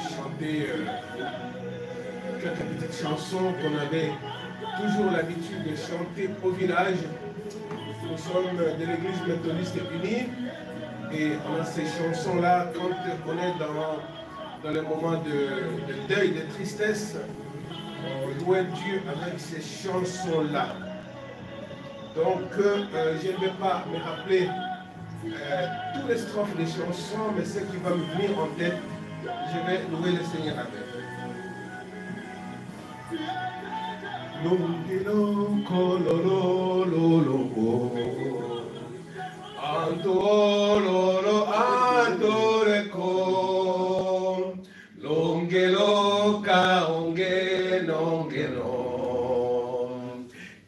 chanter quelques petites chansons qu'on avait toujours l'habitude de chanter au village. Nous sommes de l'église méthodiste unie et on a ces chansons-là quand on est dans les moments de deuil, de tristesse. On louait Dieu avec ces chansons-là. Donc, je ne vais pas me rappeler tous les strophes des chansons, mais ce qui va me venir en tête, je vais louer le Seigneur avec. Longelo kololo lolo antololo antoleko longelo kaonge nongelo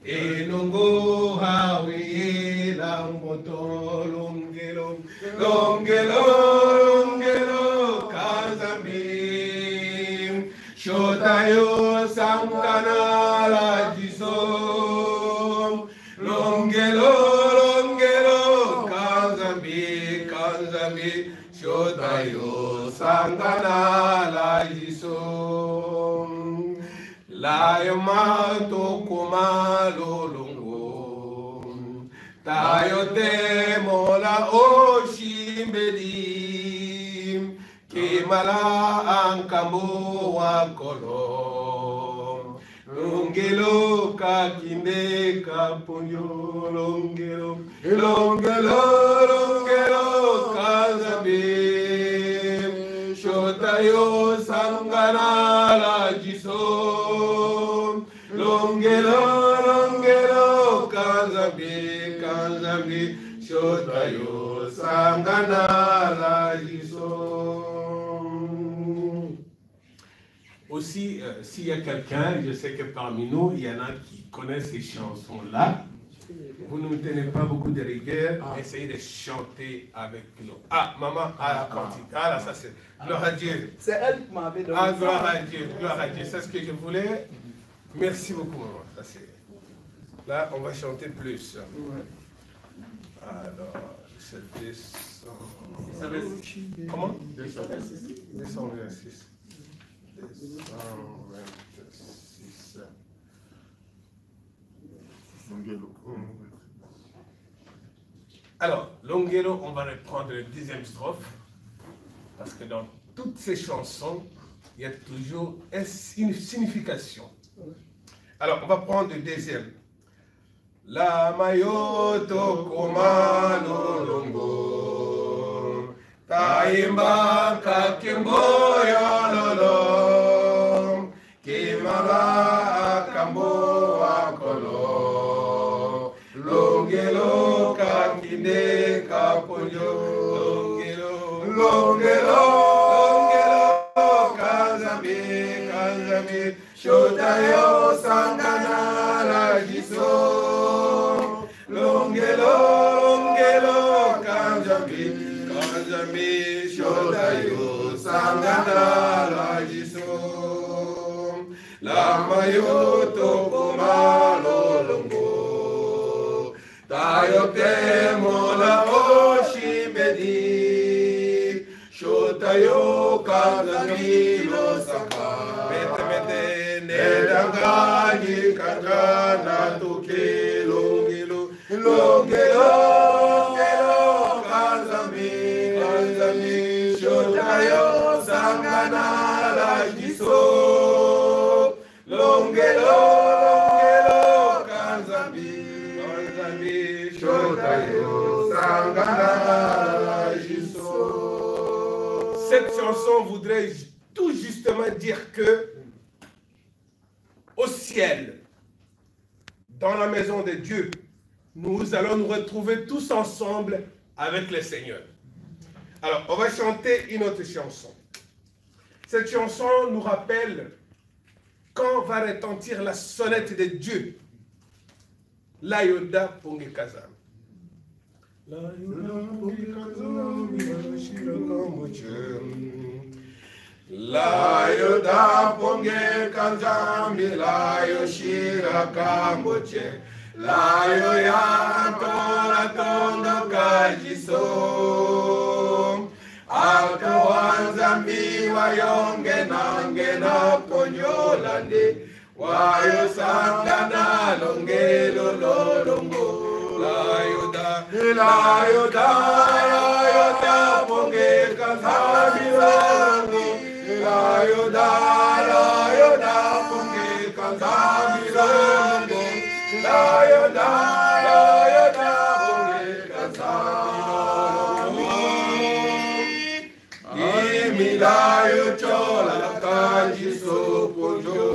enongo hawi la moto longelo longelo longelo kazami shotayo sangana la jisom longelo longelo kazami kazami shotayo sangana la jisom la yamato kumalo longo tayo temola oshimbedi kimala ankambo wakolo longelo kakinde kaponyo longelo longelo longelo kazabe shotayo sangana la jiso longelo longelo kazabe kazabe shotayo sangana la jiso. Aussi, s'il y a quelqu'un, je sais que parmi nous, il y en a qui connaissent ces chansons-là. Vous ne me tenez pas beaucoup de rigueur, essayez de chanter avec nous. Ah, maman, ah, ah là, ça c'est... Gloire à Dieu. C'est elle qui m'avait donné. Ah, gloire à Dieu, c'est ce que je voulais. Merci beaucoup, maman. Ça, c'est... Là, on va chanter plus. Alors, c'est 200... Comment 226. 226. 226. Alors, Longelo, on va reprendre la deuxième strophe, parce que dans toutes ces chansons, il y a toujours une signification. Alors, on va prendre le deuxième. La mayoto komano longo taimba kakimbo yololo kimala kambo wakolo longelo kakinde kaponyo longelo longelo longelo kazami kazami shotayo sangana la jiso longelo longelo kanjami kanjami shotayo sangana la jiso la mayoto komalo longo tayo temo la oshibedi shotayo kanjami lo saka mete mete nedangani kangana toke longelo longelo longelo kanzami kanzami shotayo sangana la jiso longelo longelo kanzami kanzami shotayo sangana la jiso. Cette chanson voudrait tout justement dire que au ciel, dans la maison de Dieu, nous allons nous retrouver tous ensemble avec le Seigneur. Alors, on va chanter une autre chanson. Cette chanson nous rappelle quand va retentir la sonnette de Dieu. Layoda Pongekazam. Layoda Pongekazam, Layoda ponge kanzambi layo shira kamboche layo ya tora tondo kajiso Bato wanzambi wayonge nange na ponyolande. Wayo sangana longelo lolongo. Layoda, layoda, layoda, ponge kazami longo. Layoda, layoda, ponge kazami longo. Layoda, layoda, ponge kazami longo. Imilayo chola kaji soponjo.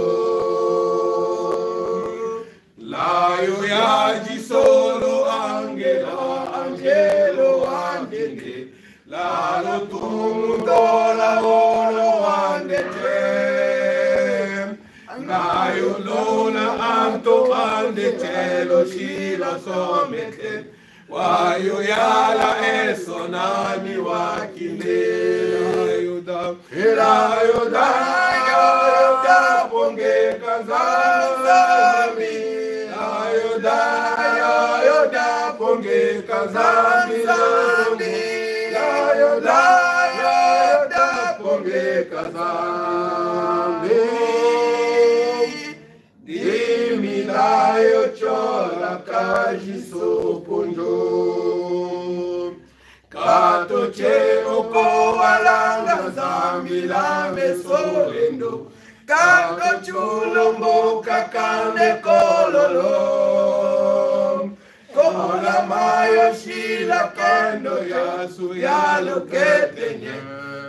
Layo yaji solo angela, angelo andenge. Lalo tumundo la olo andete. Layo lona anto andete lo shila somete. Wayo yala eso nami wakile. Layo da ponge kazami. Yoda, ponge kazami zambi. Yoda, ponge kazami. Dimi layo chola kaji soponjo. Kato che oko walanga zambi la mesolendo. Kato chulombo kakane kololo. Kola mayo shila kendo yasu yalo ketenye.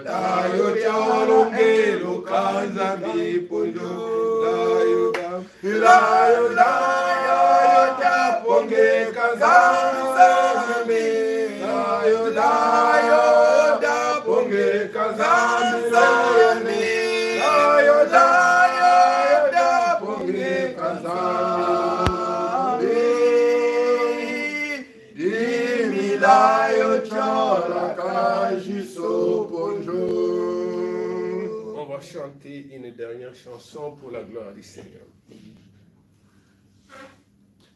Layo cholo ngelo kanza mipunjo. Layo da ponge kanza mi. Layo da ponge kanza mi. Layo da ponge kanza mi. On va chanter une dernière chanson pour la gloire du Seigneur.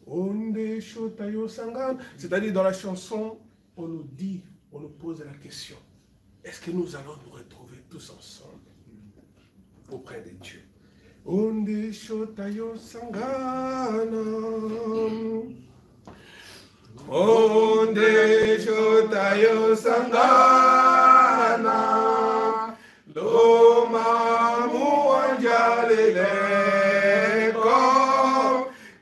Onde shotayo sangan. C'est-à-dire dans la chanson, on nous dit, on nous pose la question, est-ce que nous allons nous retrouver tous ensemble auprès de Dieu? Onde shotayo sangana. Onde shotayo sangana. Loma muanjaleleko.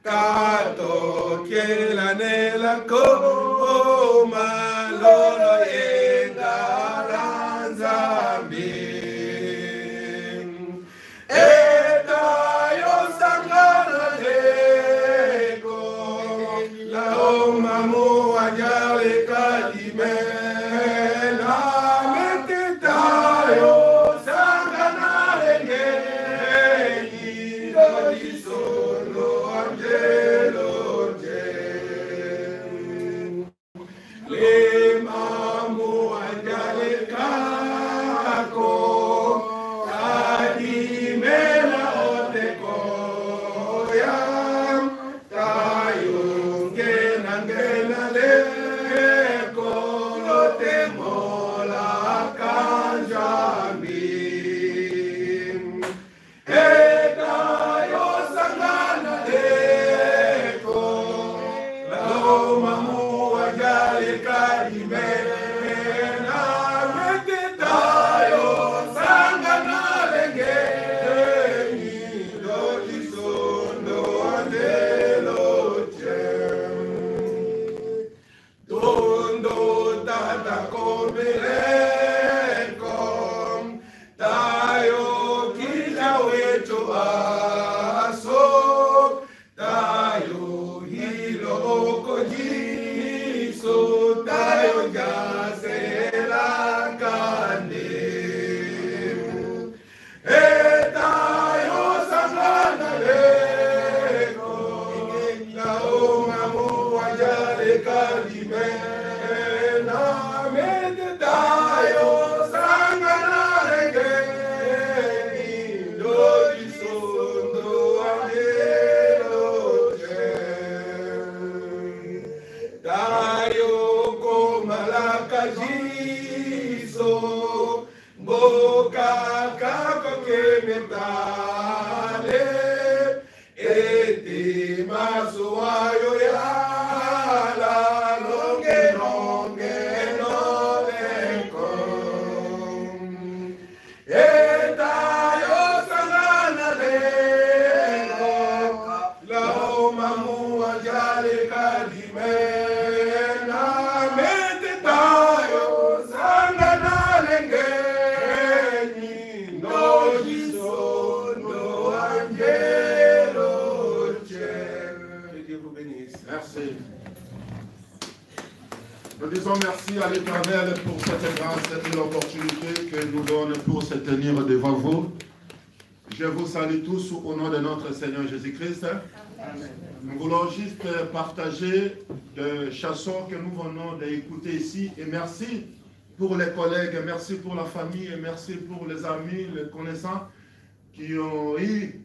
Kato kiela nela koma. Lolo yenga ranzambi. Etayo sangana leko. Laoma muanjale kalimena. Metetayo sangana lengeyi. Dodi solo angelo jen. mentale eti masuayo ya la longe longe no denko eta yo sangana denko la mamu ajale kadimena mete tayo sangana lengeni no jiso no angelo che. Que Dieu vous bénisse. Merci. Nous disons merci à l'Éternel pour cette grâce et l'opportunité que nous donne pour se tenir devant vous. Je vous salue tous au nom de notre Seigneur Jésus-Christ. Nous voulons juste partager le chanson que nous venons d'écouter ici. Et merci pour les collègues, merci pour la famille, et merci pour les amis, les connaissants qui ont eu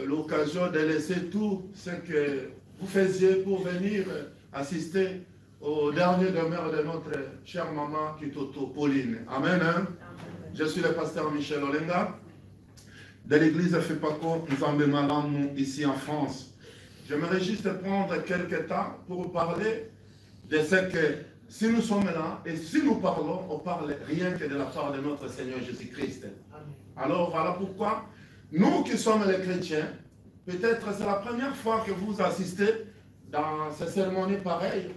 l'occasion de laisser tout ce que vous faisiez pour venir assister au dernier demeure de notre chère maman Kitoto Pauline. Amen. Hein? Je suis le pasteur Michel Olenga de l'église FEPACO Nzambemalam ici en France. J'aimerais juste prendre quelques temps pour parler de ce que si nous sommes là et si nous parlons, on parle rien que de la part de notre Seigneur Jésus-Christ. Alors voilà pourquoi nous qui sommes les chrétiens, peut-être c'est la première fois que vous assistez dans ces cérémonies pareilles.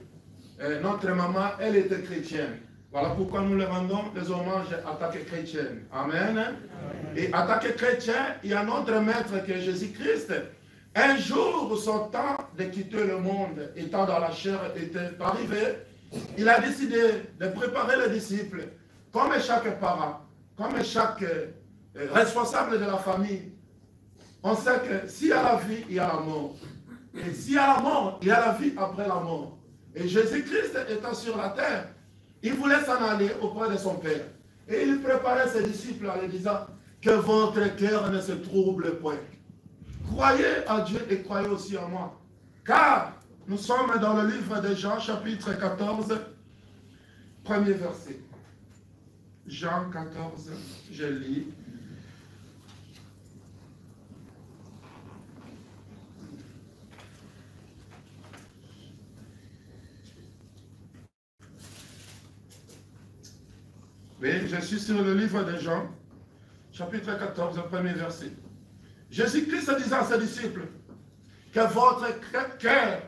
Notre maman, elle était chrétienne. Voilà pourquoi nous lui rendons des hommages attaqués chrétiennes. Amen. Amen. Et attaqués chrétiens, il y a notre maître qui est Jésus-Christ. Un jour, son temps de quitter le monde, étant dans la chair, était arrivé. Il a décidé de préparer les disciples, comme chaque parent, comme chaque responsable de la famille. On sait que s'il y a la vie, il y a la mort. Et s'il y a la mort, il y a la vie après la mort. Et Jésus-Christ étant sur la terre, il voulait s'en aller auprès de son Père. Et il préparait ses disciples en leur disant que votre cœur ne se trouble point. Croyez à Dieu et croyez aussi en moi. Car nous sommes dans le livre de Jean, chapitre 14, premier verset. Jean 14, je lis. Oui, je suis sur le livre de Jean, chapitre 14, premier verset. Jésus-Christ disait à ses disciples que votre cœur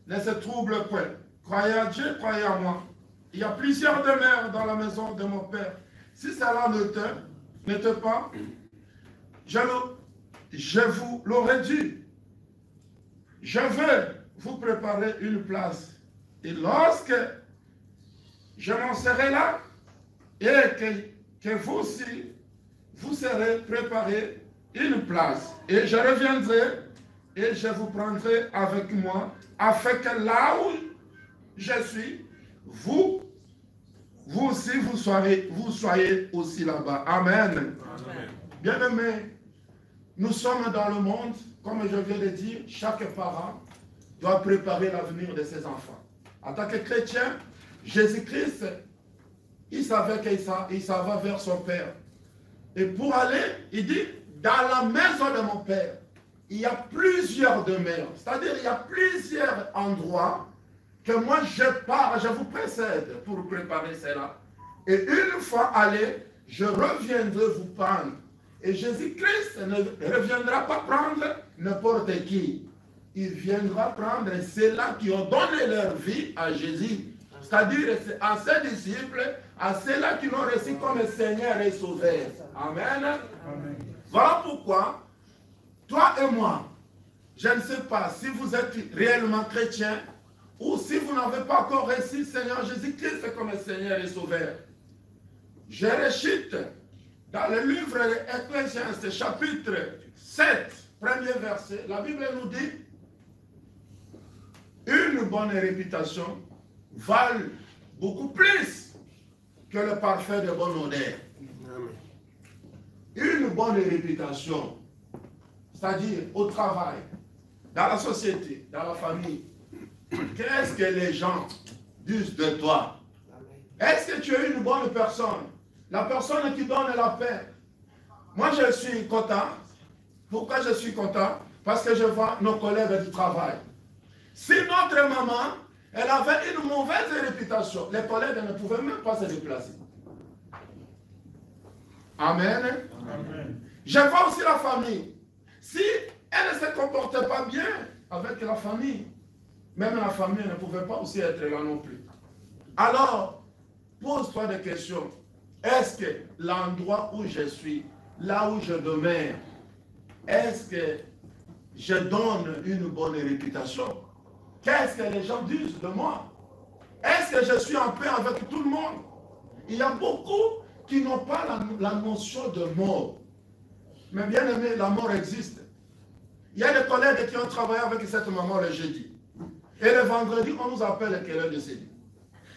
ne se trouble point. Croyez à Dieu, croyez à moi. Il y a plusieurs demeures dans la maison de mon Père. Si cela n'était pas, je vous l'aurais dit. Je veux vous préparer une place. Et lorsque je m'en serai là, et que vous aussi, vous serez préparé une place. Et je reviendrai et je vous prendrai avec moi, afin que là où je suis, vous aussi, vous soyez aussi là-bas. Amen. Bien-aimés, nous sommes dans le monde, comme je viens de dire, chaque parent doit préparer l'avenir de ses enfants. En tant que chrétien, Jésus-Christ, il savait qu'il s'en va vers son Père. Et pour aller, il dit, dans la maison de mon Père, il y a plusieurs demeures. C'est-à-dire, il y a plusieurs endroits que moi je pars, je vous précède pour préparer cela. Et une fois allé, je reviendrai vous prendre. Et Jésus-Christ ne reviendra pas prendre n'importe qui. Il viendra prendre ceux-là qui ont donné leur vie à Jésus. C'est-à-dire à ses disciples, à ceux-là qui l'ont reçu comme Seigneur et Sauveur. Amen. Amen. Voilà pourquoi, toi et moi, je ne sais pas si vous êtes réellement chrétien ou si vous n'avez pas encore reçu Seigneur Jésus-Christ comme Seigneur et Sauveur. Je récite dans le livre de Ecclésiaste, chapitre 7, premier verset, la Bible nous dit une bonne réputation valent beaucoup plus que le parfait de bonne odeur. Une bonne réputation, c'est-à-dire au travail, dans la société, dans la famille, qu'est-ce que les gens disent de toi? Est-ce que tu es une bonne personne? La personne qui donne la paix. Moi, je suis content. Pourquoi je suis content? Parce que je vois nos collègues du travail. Si notre maman, elle avait une mauvaise réputation, les collègues ne pouvaient même pas se déplacer. Amen. Amen. Je vois aussi la famille. Si elle ne se comportait pas bien avec la famille, même la famille ne pouvait pas aussi être là non plus. Alors, pose-toi des questions. Est-ce que l'endroit où je suis, là où je demeure, est-ce que je donne une bonne réputation? Qu'est-ce que les gens disent de moi? Est-ce que je suis en paix avec tout le monde? Il y a beaucoup qui n'ont pas la notion de mort. Mais bien aimé, la mort existe. Il y a des collègues qui ont travaillé avec cette maman le jeudi. Et le vendredi, on nous appelle qu'elle est décédée.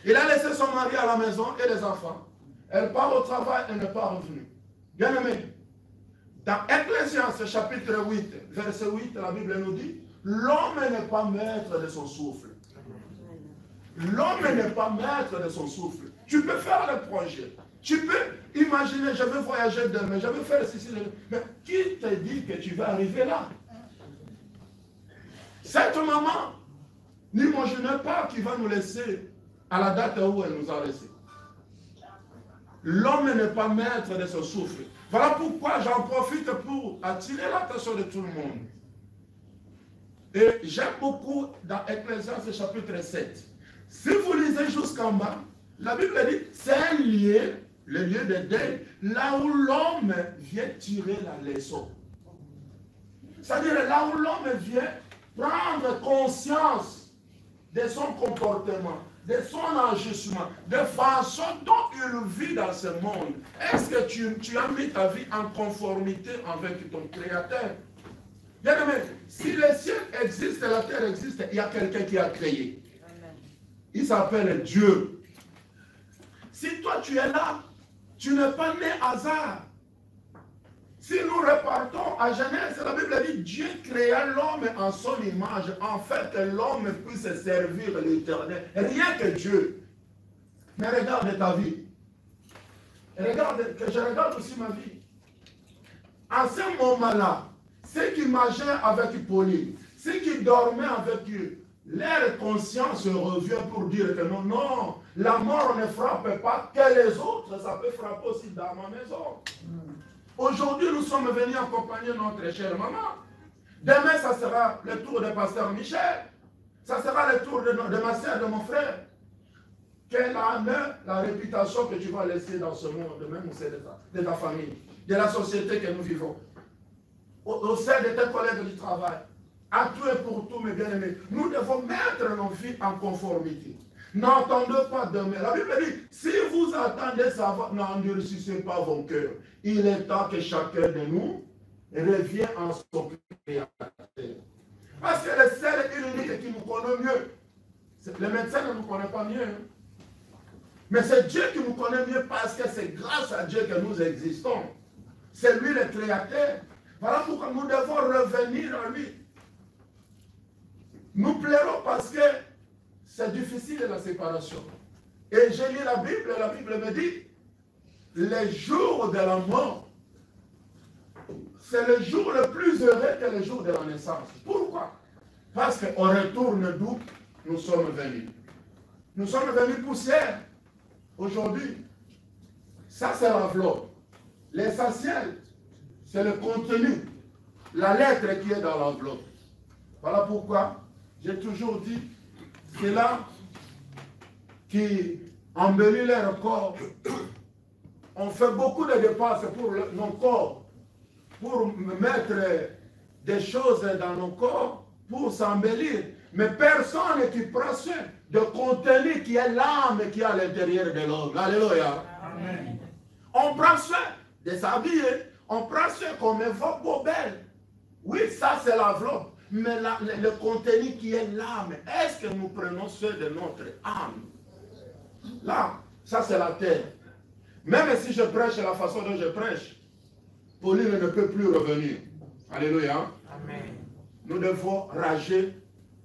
Il a laissé son mari à la maison et les enfants. Elle part au travail, elle n'est pas revenue. Bien aimé, dans Ecclésiaste chapitre 8, verset 8, la Bible nous dit, l'homme n'est pas maître de son souffle. L'homme n'est pas maître de son souffle. Tu peux faire le projet. Tu peux imaginer, je veux voyager demain, je veux faire ceci. Mais qui te dit que tu vas arriver là? Cette maman n'imaginez pas qu'il va nous laisser à la date où elle nous a laissés. L'homme n'est pas maître de son souffle. Voilà pourquoi j'en profite pour attirer l'attention de tout le monde. Et j'aime beaucoup dans Ecclésiaste chapitre 7. Si vous lisez jusqu'en bas, la Bible dit, c'est un lieu, le lieu de deuil, là où l'homme vient tirer la leçon. C'est-à-dire là où l'homme vient prendre conscience de son comportement, de son agissement, de façon dont il vit dans ce monde. Est-ce que tu as mis ta vie en conformité avec ton Créateur? Bien aimé, si le ciel existe et la terre existe, il y a quelqu'un qui a créé. Il s'appelle Dieu. Si toi tu es là, tu n'es pas né hasard. Si nous repartons à Genèse, la Bible dit Dieu créa l'homme en son image, en fait que l'homme puisse servir l'Éternel. Rien que Dieu. Mais regarde ta vie. Regarde, que je regarde aussi ma vie. En ce moment-là, ceux qui mangeaient avec Pauline, ceux qui dormaient avec eux, leur conscience revient pour dire que non, non, la mort ne frappe pas que les autres, ça peut frapper aussi dans ma maison. Aujourd'hui, nous sommes venus accompagner notre chère maman. Demain, ça sera le tour de pasteur Michel. Ça sera le tour de ma soeur, de mon frère. Quelle en est la réputation que tu vas laisser dans ce monde, même au sein de ta famille, de la société que nous vivons, au sein de tes collègues du travail? À tout et pour tout, mes bien-aimés, nous devons mettre nos vies en conformité. N'entendez pas demain. La Bible dit, si vous attendez savoir, n'endurcissez pas vos cœurs. Il est temps que chacun de nous revienne en son Créateur. Parce que le seul et l'unique qui nous connaît mieux, le médecin ne nous connaît pas mieux. Mais c'est Dieu qui nous connaît mieux parce que c'est grâce à Dieu que nous existons. C'est lui le Créateur. Voilà pourquoi nous devons revenir à lui. Nous plairons parce que c'est difficile la séparation. Et j'ai lu la Bible me dit, les jours de la mort, c'est le jour le plus heureux que le jour de la naissance. Pourquoi? Parce qu'on retourne d'où nous sommes venus. Nous sommes venus poussière. Aujourd'hui, ça c'est l'enveloppe. L'essentiel, c'est le contenu, la lettre qui est dans l'enveloppe. Voilà pourquoi j'ai toujours dit, c'est là qui embellit leur corps. On fait beaucoup de dépenses pour nos corps, pour mettre des choses dans nos corps, pour s'embellir. Mais personne qui prend soin de contenu qui est l'âme qui est à l'intérieur de l'homme. Alléluia. Amen. On prend soin de s'habiller, on prend soin qu'on évoque beau belle. Oui, ça c'est l'enveloppe. Mais le contenu qui est l'âme, est-ce que nous prenons soin de notre âme? Là, ça c'est la terre. Même si je prêche la façon dont je prêche, Pauline ne peut plus revenir. Alléluia. Amen. Nous devons rager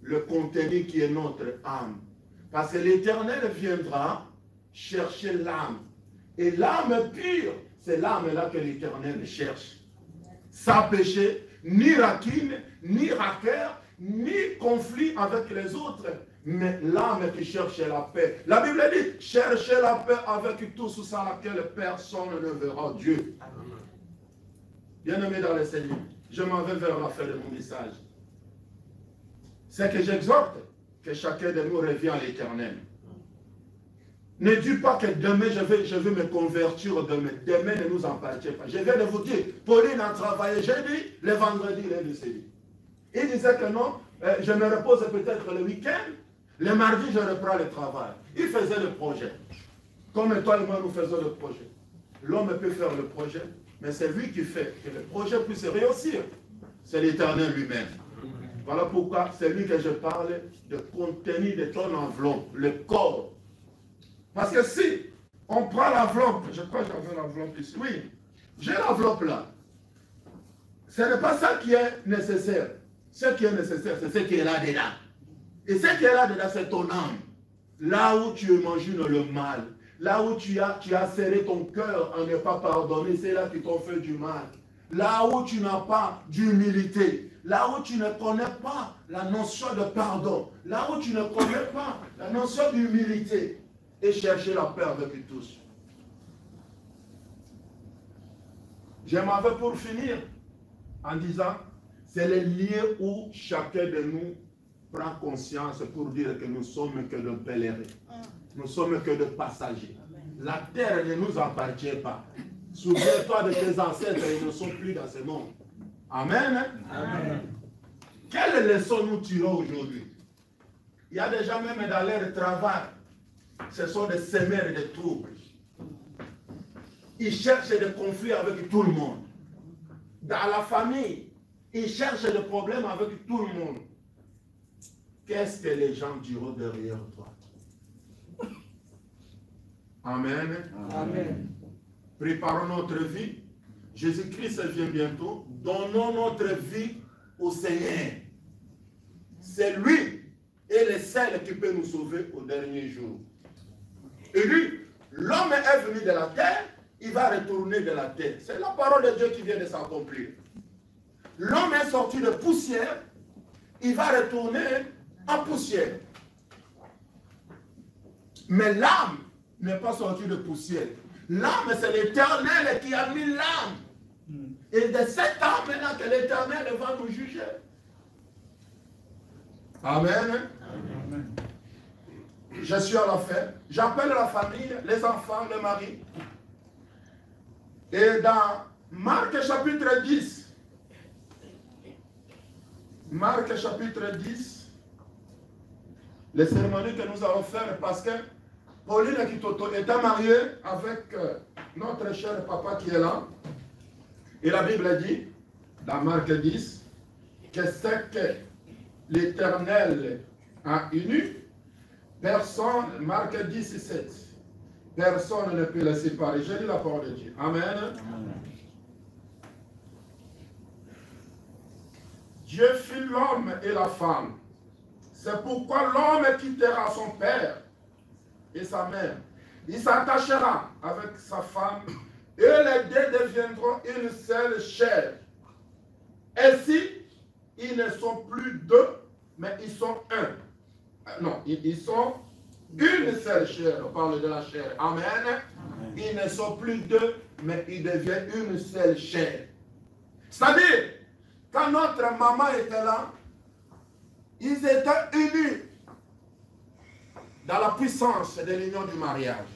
le contenu qui est notre âme. Parce que l'Éternel viendra chercher l'âme. Et l'âme pure, c'est l'âme-là que l'Éternel cherche. Sans péché, ni rancune, ni rancœur, ni conflit avec les autres, mais l'âme qui cherche la paix. La Bible dit, cherchez la paix avec tous, sans laquelle personne ne verra Dieu. Bien-aimé dans le Seigneur, je m'en vais vers la fin de mon message. C'est que j'exhorte que chacun de nous revienne à l'Éternel. Ne dis pas que demain je vais me convertir demain. Demain ne nous appartient pas. Je viens de vous dire, Pauline a travaillé jeudi, le vendredi, il est décédé. Il disait que non, je me repose peut-être le week-end, le mardi je reprends le travail. Il faisait le projet. Comme toi et moi nous faisons le projet. L'homme peut faire le projet, mais c'est lui qui fait que le projet puisse réussir. C'est l'Éternel lui-même. Voilà pourquoi c'est lui que je parle de contenu de ton enveloppe, le corps. Parce que si on prend l'enveloppe, je crois que j'avais l'enveloppe ici, oui, j'ai l'enveloppe là. Ce n'est pas ça qui est nécessaire. Ce qui est nécessaire, c'est ce qui est là dedans. Et ce qui est là dedans, c'est ton âme. Là où tu imagines le mal, là où tu as serré ton cœur en ne pas pardonner, c'est là qui t'ont fait du mal. Là où tu n'as pas d'humilité, là où tu ne connais pas la notion de pardon, là où tu ne connais pas la notion d'humilité, et chercher la paix avec tous. Je m'en vais pour finir en disant, c'est le lieu où chacun de nous prend conscience pour dire que nous sommes que de pèlerins. Nous sommes que de passagers. La terre ne nous appartient pas. Souviens-toi de tes ancêtres, ils ne sont plus dans ce monde. Amen. Amen. Quelle leçon nous tirons aujourd'hui? Il y a des gens même dans leur travail. Ce sont des semeurs de troubles. Ils cherchent des conflits avec tout le monde. Dans la famille, ils cherchent des problèmes avec tout le monde. Qu'est-ce que les gens diront derrière toi? Amen. Amen. Préparons notre vie. Jésus-Christ vient bientôt. Donnons notre vie au Seigneur. C'est lui et le seul qui peut nous sauver au dernier jour. Et lui, l'homme est venu de la terre, il va retourner de la terre. C'est la parole de Dieu qui vient de s'accomplir. L'homme est sorti de poussière, il va retourner en poussière. Mais l'âme n'est pas sortie de poussière. L'âme, c'est l'Éternel qui a mis l'âme. Et de cette âme-là que l'Éternel va nous juger. Amen. Amen. Je suis à la fin. J'appelle la famille, les enfants, le mari. Et dans Marc chapitre 10, Marc chapitre 10, les cérémonies que nous allons faire, parce que Pauline Kitoto était mariée avec notre cher papa qui est là. Et la Bible dit, dans Marc 10, que c'est que l'Éternel a uni. Personne, Marc 10, 7, personne ne peut les séparer. J'ai lu la parole de Dieu. Amen. Amen. Dieu fit l'homme et la femme. C'est pourquoi l'homme quittera son père et sa mère. Il s'attachera avec sa femme et les deux deviendront une seule chair. Ainsi, ils ne sont plus deux, mais ils sont un. Non, ils sont une seule chair. On parle de la chair. Amen. Amen. Ils ne sont plus deux, mais ils deviennent une seule chair. C'est-à-dire, quand notre maman était là, ils étaient unis dans la puissance de l'union du mariage.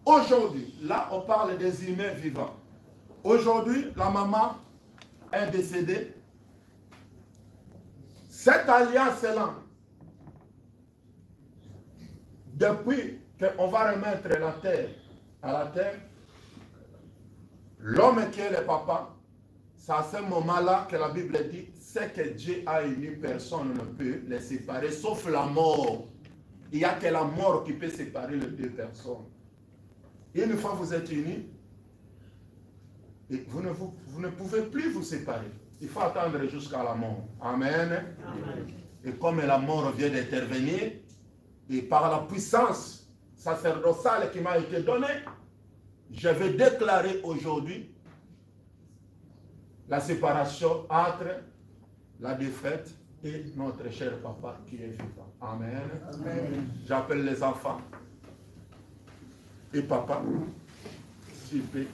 Aujourd'hui, là, on parle des humains vivants. Aujourd'hui, la maman est décédée. Cette alliance-là, depuis qu'on va remettre la terre à la terre, l'homme qui est le papa, c'est à ce moment-là que la Bible dit, c'est que Dieu a uni, personne ne peut les séparer, sauf la mort. Il n'y a que la mort qui peut séparer les deux personnes. Et une fois que vous êtes unis, et vous ne pouvez plus vous séparer. Il faut attendre jusqu'à la mort. Amen. Amen. Et comme la mort vient d'intervenir, et par la puissance sacerdotale qui m'a été donnée, je vais déclarer aujourd'hui la séparation entre la défaite et notre cher papa qui est vivant. Amen. Amen. J'appelle les enfants et papa. Super.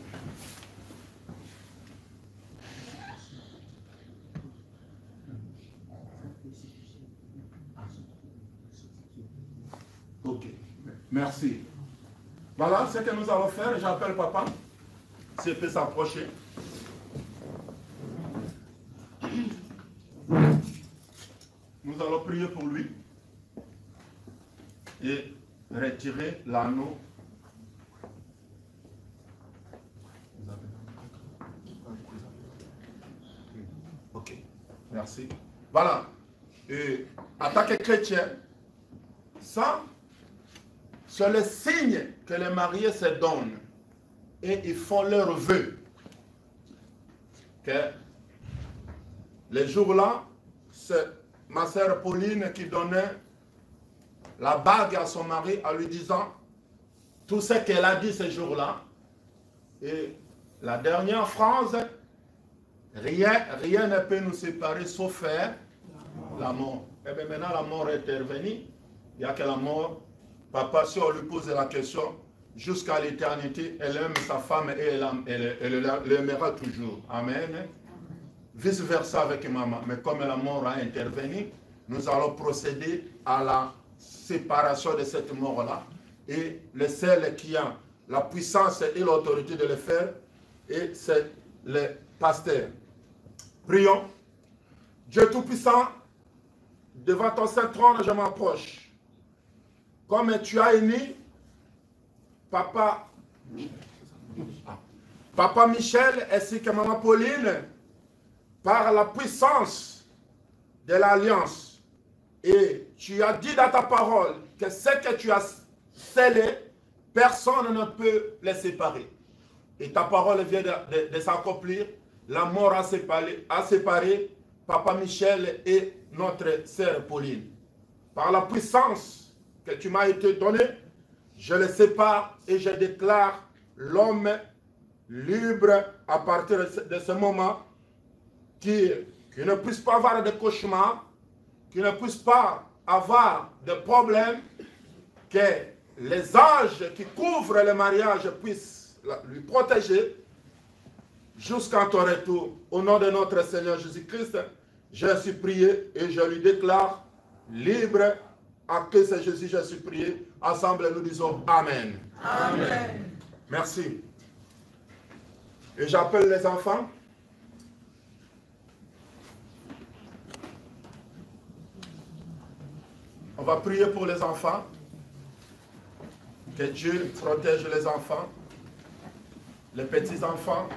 Ok. Merci. Voilà ce que nous allons faire. J'appelle papa. S'il peut s'approcher. Nous allons prier pour lui et retirer l'anneau. Ok, merci. Voilà. Et en tant que chrétien, ça, c'est le signe que les mariés se donnent et ils font leurs vœux. Que les jours-là, c'est ma sœur Pauline qui donnait la bague à son mari en lui disant tout ce qu'elle a dit ce jour-là. Et la dernière phrase, rien ne peut nous séparer sauf faire la mort. Et bien maintenant la mort est intervenue. Il n'y a que la mort. Papa, si on lui pose la question, jusqu'à l'éternité, elle aime sa femme et elle l'aimera toujours. Amen. Vice-versa avec maman. Mais comme la mort a intervenu, nous allons procéder à la séparation de cette mort-là. Et le seul qui a la puissance et l'autorité de le faire, et c'est le pasteur. Prions. Dieu Tout-Puissant, devant ton saint trône, je m'approche. Comme tu as uni Papa Michel ainsi que Maman Pauline, par la puissance de l'alliance. Et tu as dit dans ta parole que ce que tu as scellé, personne ne peut les séparer. Et ta parole vient de s'accomplir. La mort a séparé Papa Michel et notre sœur Pauline. Par la puissance que tu m'as été donnée, je les sépare et je déclare l'homme libre à partir de ce moment qui ne puisse pas avoir de cauchemars, qui ne puisse pas avoir de problèmes, que les anges qui couvrent le mariage puissent lui protéger jusqu'à ton retour. Au nom de notre Seigneur Jésus-Christ, je suis prié et je lui déclare libre. À Christ Jésus, je suis prié. Ensemble, nous disons Amen. Amen. Merci. Et j'appelle les enfants. On va prier pour les enfants. Que Dieu protège les enfants, les petits-enfants.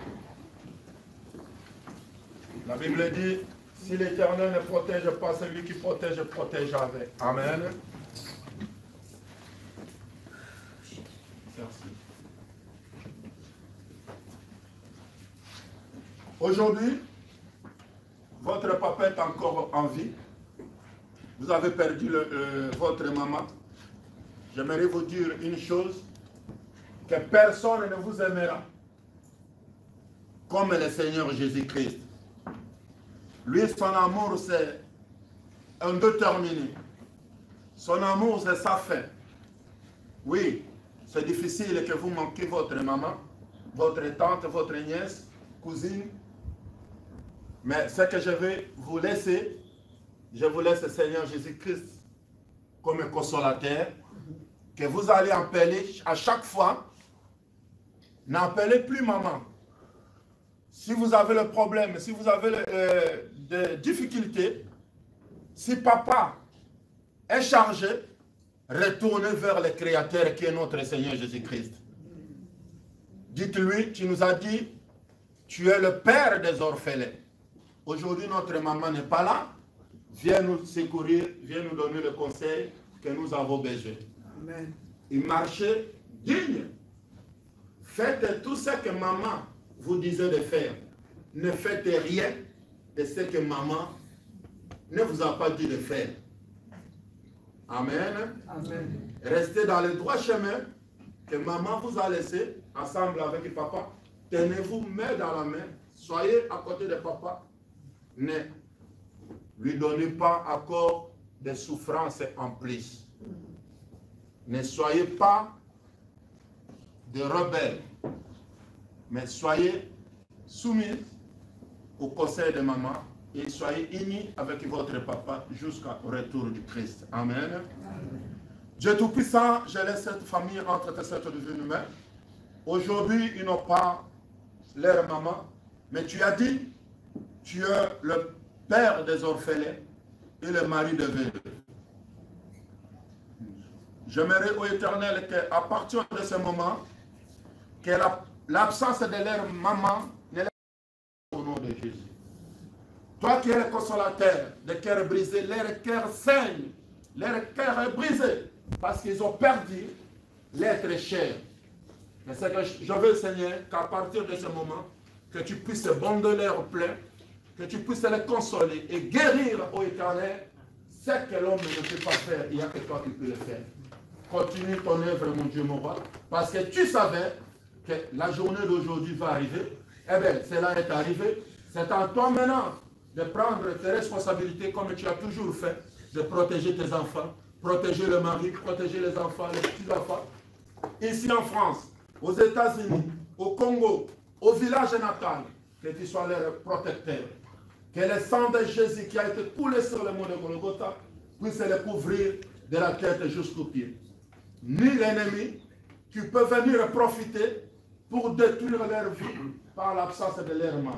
La Bible dit, si l'Éternel ne protège pas, celui qui protège, protège avec. Amen. Merci. Aujourd'hui, votre papa est encore en vie. Vous avez perdu votre maman. J'aimerais vous dire une chose, que personne ne vous aimera comme le Seigneur Jésus-Christ. Lui, son amour, c'est indéterminé. Son amour, c'est sa fin. Oui, c'est difficile que vous manquiez votre maman, votre tante, votre nièce, cousine. Mais ce que je vais vous laisser, je vous laisse le Seigneur Jésus-Christ comme consolateur, que vous allez appeler à chaque fois. N'appelez plus maman. Si vous avez le problème, si vous avez des difficultés, si papa est chargé, retournez vers le Créateur qui est notre Seigneur Jésus-Christ. Dites-lui, tu nous as dit, tu es le Père des orphelins. Aujourd'hui, notre maman n'est pas là. Viens nous secourir, viens nous donner le conseil que nous avons besoin. Amen. Et marchez digne. Faites tout ce que maman vous disait de faire. Ne faites rien de ce que maman ne vous a pas dit de faire. Amen. Amen. Restez dans le droit chemin que maman vous a laissé ensemble avec papa. Tenez-vous main dans la main. Soyez à côté de papa. Ne lui donnez pas encore des souffrances en plus. Ne soyez pas des rebelles, mais soyez soumis au conseil de maman et soyez unis avec votre papa jusqu'au retour du Christ. Amen. Dieu Tout-Puissant, je laisse cette famille entre tes sept divines mains. Aujourd'hui, ils n'ont pas leur maman, mais tu as dit, tu es le père des orphelins et le mari de veuves. J'aimerais au Éternel qu'à partir de ce moment, que l'absence de leur maman ne les au nom de Jésus. Toi qui es le consolateur des cœurs brisés, leur cœur saigne, leur cœur est brisé parce qu'ils ont perdu l'être cher. Mais c'est que je veux, Seigneur, qu'à partir de ce moment, que tu puisses bonder leur plein, que tu puisses les consoler et guérir au Éternel ce que l'homme ne peut pas faire. Il n'y a que toi qui peux le faire. Continue ton œuvre, mon Dieu, mon roi, parce que tu savais que la journée d'aujourd'hui va arriver. Eh bien, cela est arrivé. C'est à toi maintenant de prendre tes responsabilités comme tu as toujours fait, de protéger tes enfants, protéger le mari, protéger les enfants, les petits-enfants. Ici en France, aux États-Unis, au Congo, au village natal, que tu sois leur protecteur. Que le sang de Jésus qui a été coulé sur le mont de Golgotha puisse les couvrir de la tête jusqu'aux pieds. Ni l'ennemi qui peut venir profiter pour détruire leur vie par l'absence de leur maman.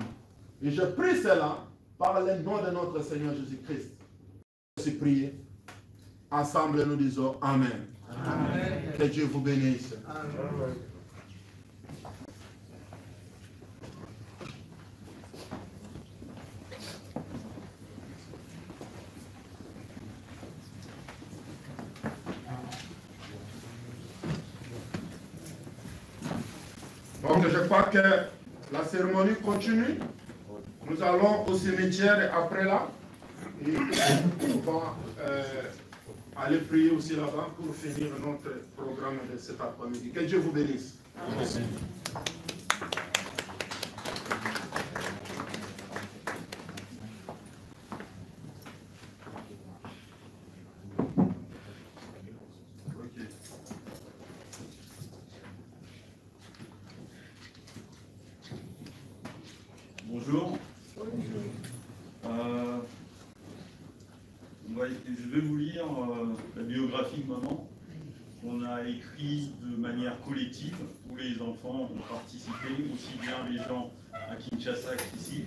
Et je prie cela par le nom de notre Seigneur Jésus-Christ. Je suis prié. Ensemble, nous disons Amen. Amen. Que Dieu vous bénisse. Amen. Donc, je crois que la cérémonie continue. Nous allons au cimetière après là. Et on va aller prier aussi là-bas pour finir notre programme de cet après-midi. Que Dieu vous bénisse. Amen. Bonjour. Je vais vous lire la biographie de maman qu'on a écrite de manière collective, où les enfants ont participé, aussi bien les gens à Kinshasa qu'ici.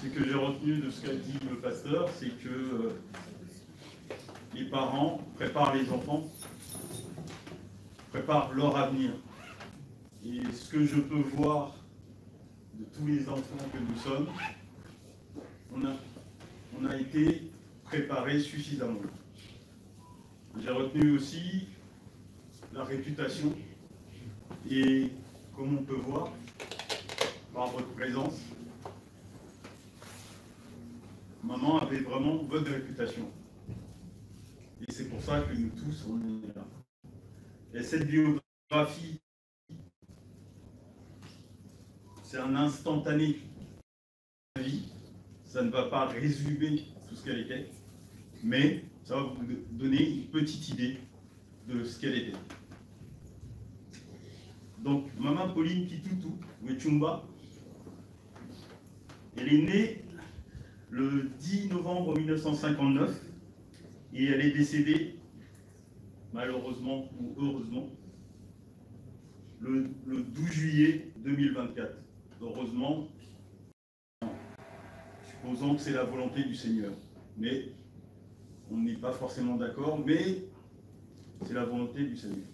Ce que j'ai retenu de ce qu'a dit le pasteur, c'est que les parents préparent les enfants, préparent leur avenir. Et ce que je peux voir de tous les enfants que nous sommes, on a été préparés suffisamment. J'ai retenu aussi la réputation et comme on peut voir par votre présence, maman avait vraiment votre réputation. Et c'est pour ça que nous tous, on est là. Et cette biographie, c'est un instantané de vie. Ça ne va pas résumer tout ce qu'elle était, mais ça va vous donner une petite idée de ce qu'elle était. Donc, maman Pauline Kitutu Wechumba, elle est née le 10 novembre 1959 et elle est décédée, malheureusement ou heureusement, le 12 juillet 2024. Heureusement, supposons que c'est la volonté du Seigneur. Mais on n'est pas forcément d'accord, mais c'est la volonté du Seigneur.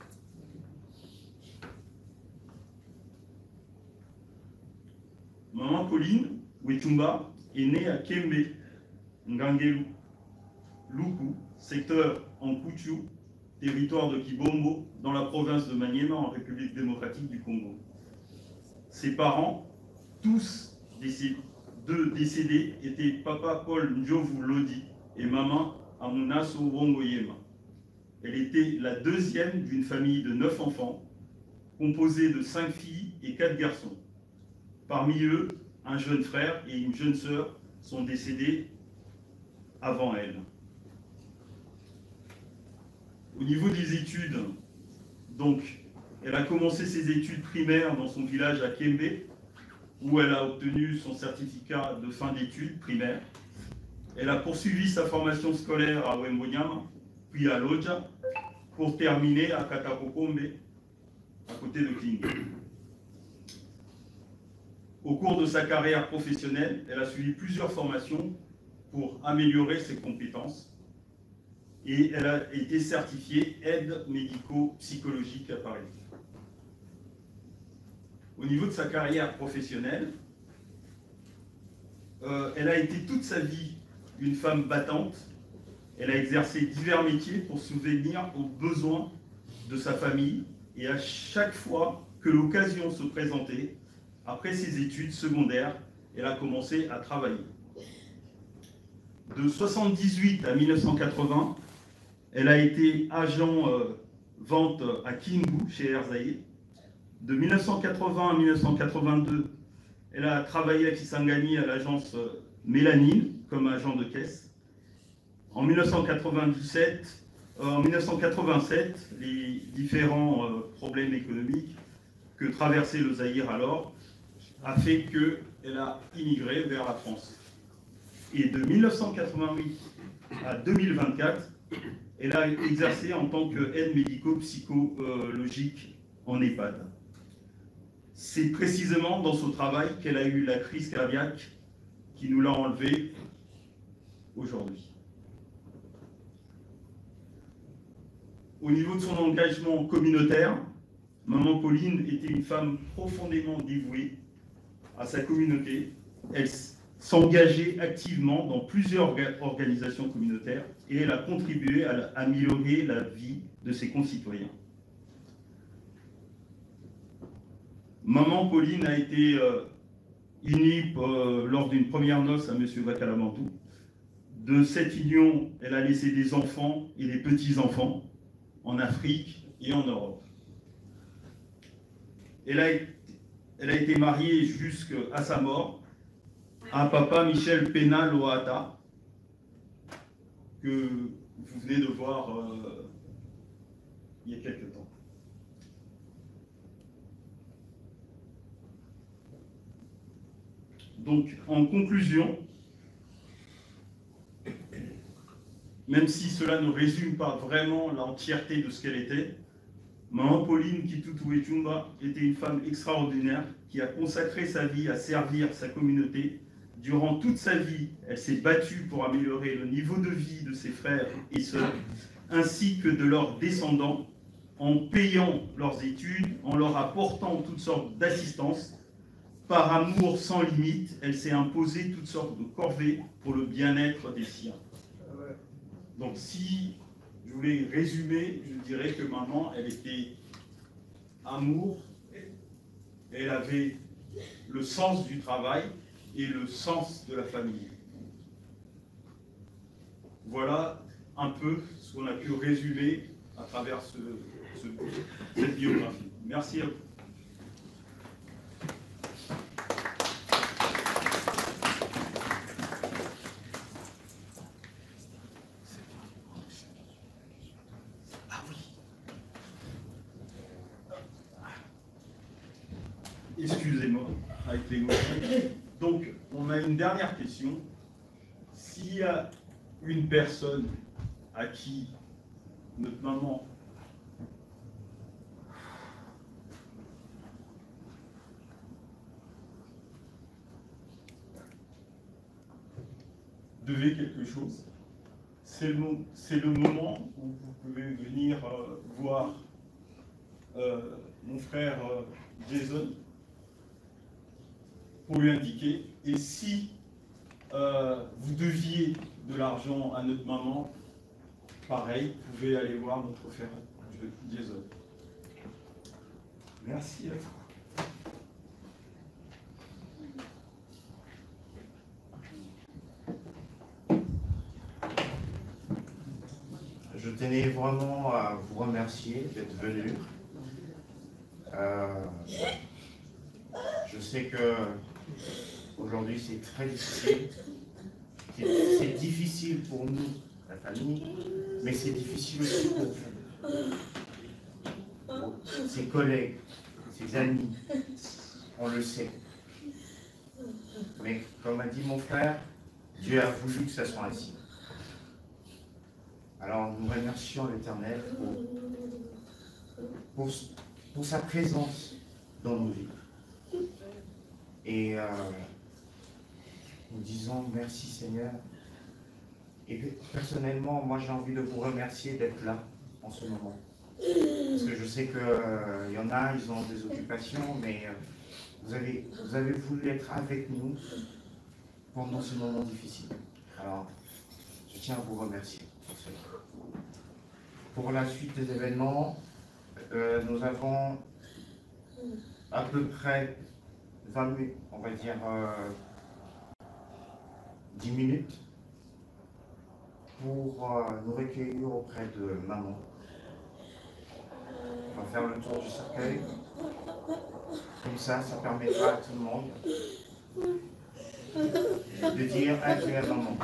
Maman Pauline Wechumba est née à Kembe, Ngangelu, Luku, secteur Ankuchu, territoire de Kibombo, dans la province de Maniema, en République démocratique du Congo. Ses parents, tous deux décédés, étaient papa Paul Ndjovu Lodi et maman Amunaso Wongoyema. elle était la deuxième d'une famille de 9 enfants, composée de 5 filles et 4 garçons. Parmi eux, un jeune frère et une jeune sœur sont décédés avant elle. Au niveau des études, donc, elle a commencé ses études primaires dans son village à Kembe, où elle a obtenu son certificat de fin d'études primaires. Elle a poursuivi sa formation scolaire à Wembonyama, puis à Lodja, pour terminer à Katakokombe, à côté de Klinge. Au cours de sa carrière professionnelle, elle a suivi plusieurs formations pour améliorer ses compétences et elle a été certifiée aide médico-psychologique à Paris. Au niveau de sa carrière professionnelle, elle a été toute sa vie une femme battante. Elle a exercé divers métiers pour subvenir aux besoins de sa famille et à chaque fois que l'occasion se présentait, après ses études secondaires, elle a commencé à travailler. De 1978 à 1980, elle a été agent vente à Kingu, chez Erzaïe. De 1980 à 1982, elle a travaillé à Kisangani à l'agence Mélanine comme agent de caisse. En 1987, les différents problèmes économiques que traversait le Zaïre alors a fait qu'elle a immigré vers la France. Et de 1988 à 2024, elle a exercé en tant qu'aide médico-psychologique en EHPAD. C'est précisément dans ce travail qu'elle a eu la crise cardiaque qui nous l'a enlevée aujourd'hui. Au niveau de son engagement communautaire, Maman Pauline était une femme profondément dévouée à sa communauté. Elle s'engageait activement dans plusieurs organisations communautaires et elle a contribué à améliorer la vie de ses concitoyens. Maman Pauline a été unie lors d'une première noce à M. Bakalamantou. De cette union, elle a laissé des enfants et des petits-enfants en Afrique et en Europe. Elle a été mariée jusqu'à sa mort à papa Michel Pena Loata, que vous venez de voir il y a quelques temps. Donc, en conclusion, même si cela ne résume pas vraiment l'entièreté de ce qu'elle était, Maman Pauline Kitutu Echumba était une femme extraordinaire qui a consacré sa vie à servir sa communauté. Durant toute sa vie, elle s'est battue pour améliorer le niveau de vie de ses frères et sœurs, ainsi que de leurs descendants, en payant leurs études, en leur apportant toutes sortes d'assistance. Par amour sans limite, elle s'est imposée toutes sortes de corvées pour le bien-être des siens. Donc si je voulais résumer, je dirais que maman, elle était amour, elle avait le sens du travail et le sens de la famille. Voilà un peu ce qu'on a pu résumer à travers cette biographie. Merci à vous. Excusez-moi, avec les mots. Donc, on a une dernière question. S'il y a une personne à qui notre maman devait quelque chose, c'est le moment où vous pouvez venir voir mon frère Jason pour lui indiquer. Et si vous deviez de l'argent à notre maman, pareil, vous pouvez aller voir notre frère Jason. Merci à vous. Je tenais vraiment à vous remercier d'être venu. Je sais que aujourd'hui c'est très difficile. C'est difficile pour nous, la famille, mais c'est difficile aussi pour vous. Ses collègues, ses amis, on le sait. Mais comme a dit mon frère, Dieu a voulu que ça soit ainsi. Alors nous remercions l'Éternel pour sa présence dans nos vies. Et nous disons merci Seigneur. Et personnellement, moi j'ai envie de vous remercier d'être là en ce moment. Parce que je sais qu'il y en a, ils ont des occupations, mais vous avez voulu être avec nous pendant ce moment difficile. Alors, je tiens à vous remercier pour cela. Pour la suite des événements, nous avons à peu près 20 minutes, on va dire 10 minutes pour nous recueillir auprès de maman. On va faire le tour du cercueil. Comme ça permettra à tout le monde de dire adieu à maman.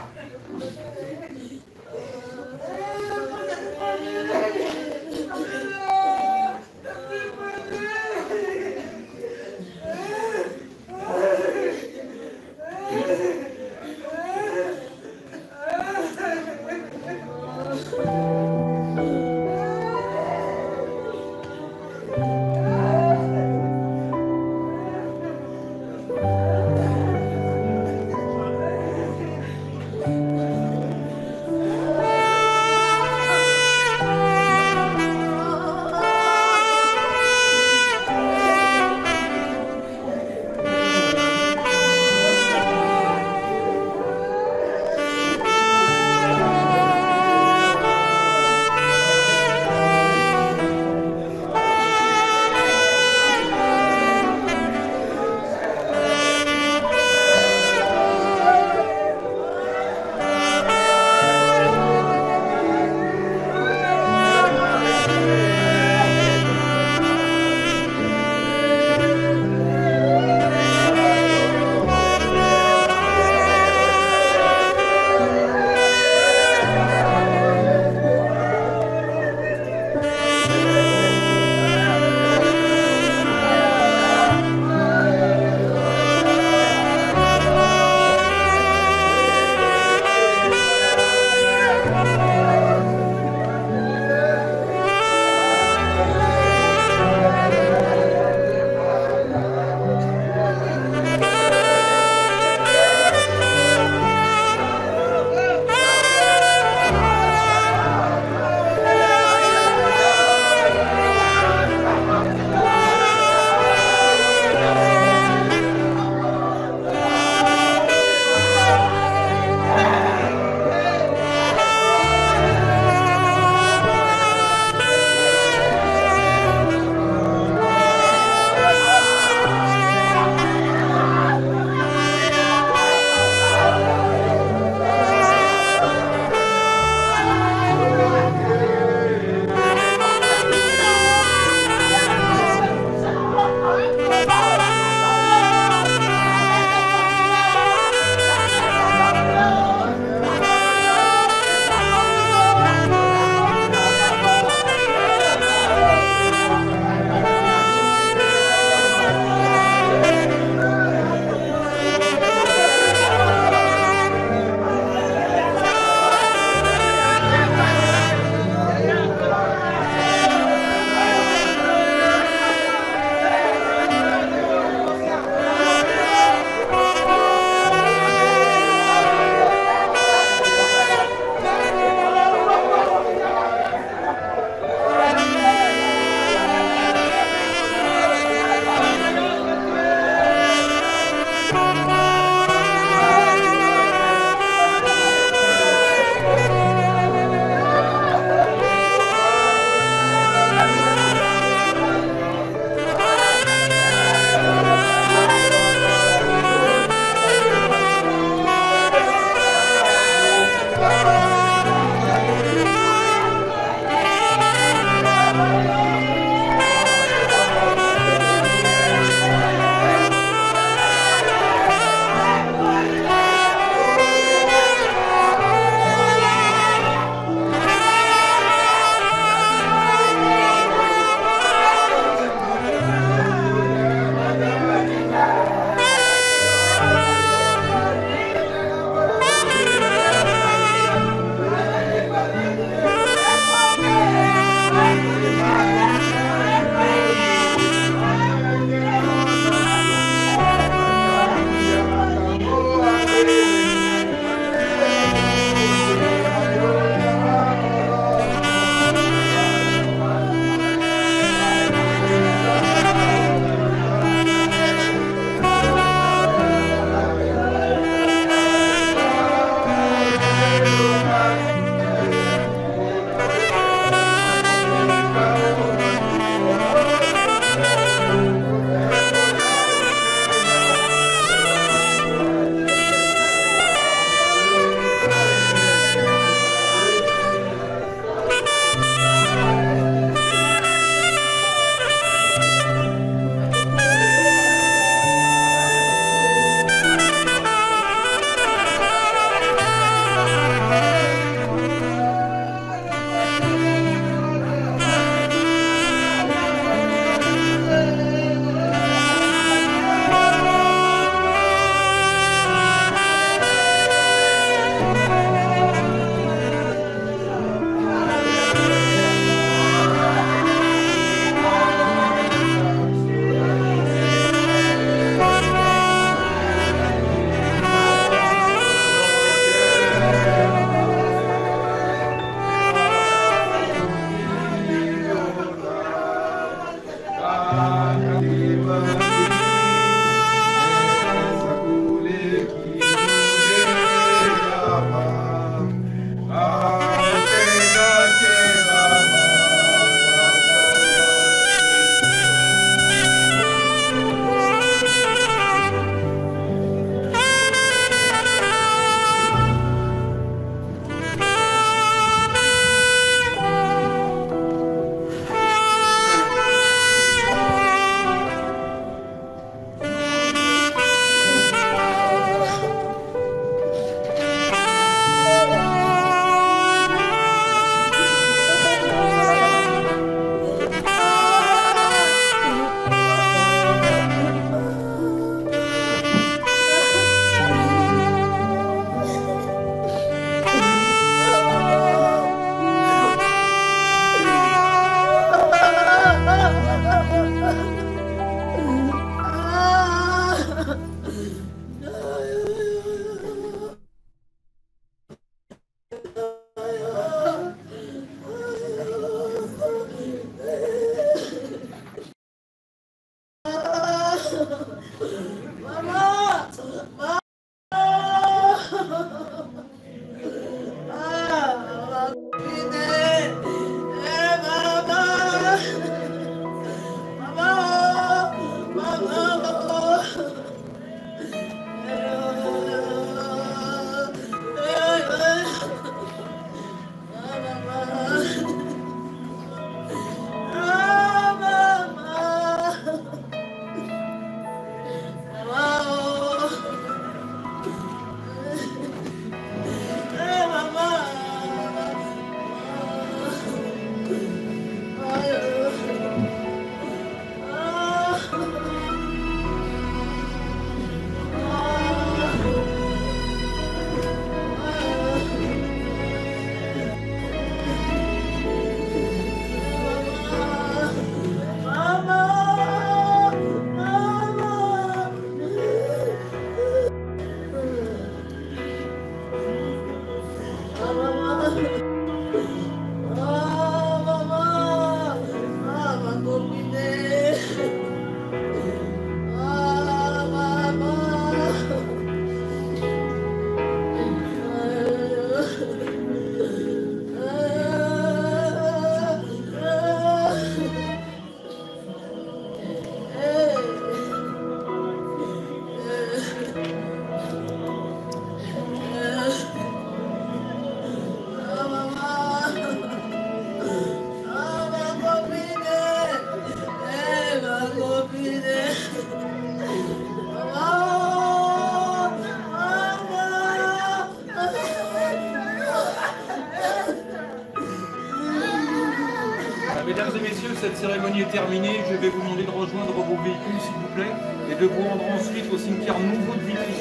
Mesdames et messieurs, cette cérémonie est terminée. Je vais vous demander de rejoindre vos véhicules, s'il vous plaît, et de vous rendre ensuite au cimetière nouveau de Vitry,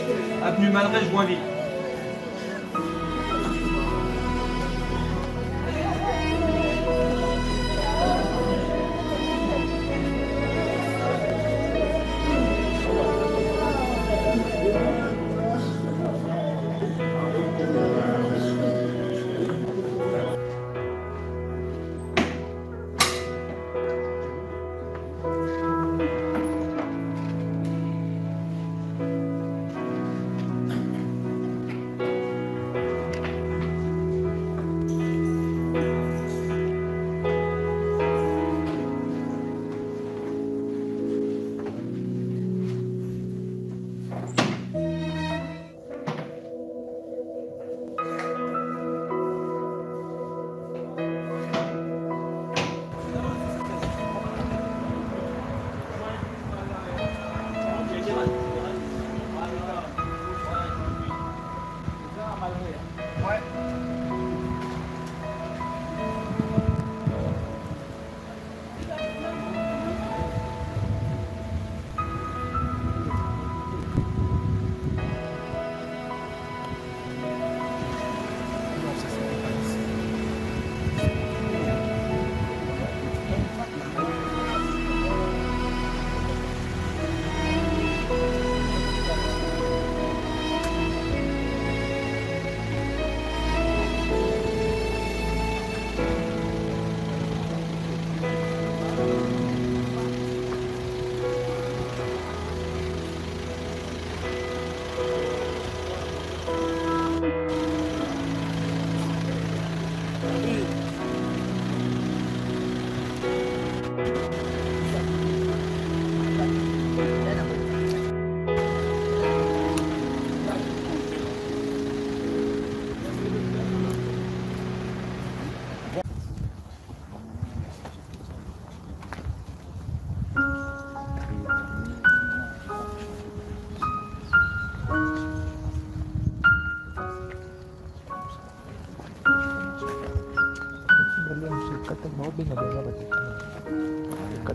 avenue Malraux-Joinville.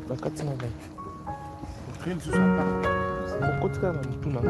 bakati na susapa kotika na mutu na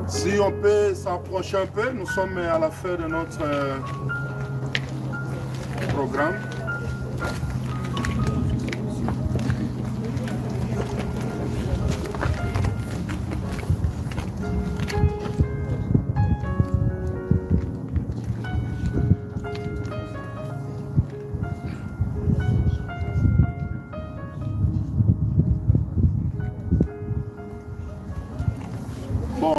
Si on peut s'approcher un peu, nous sommes à la fin de notre programme. Bon,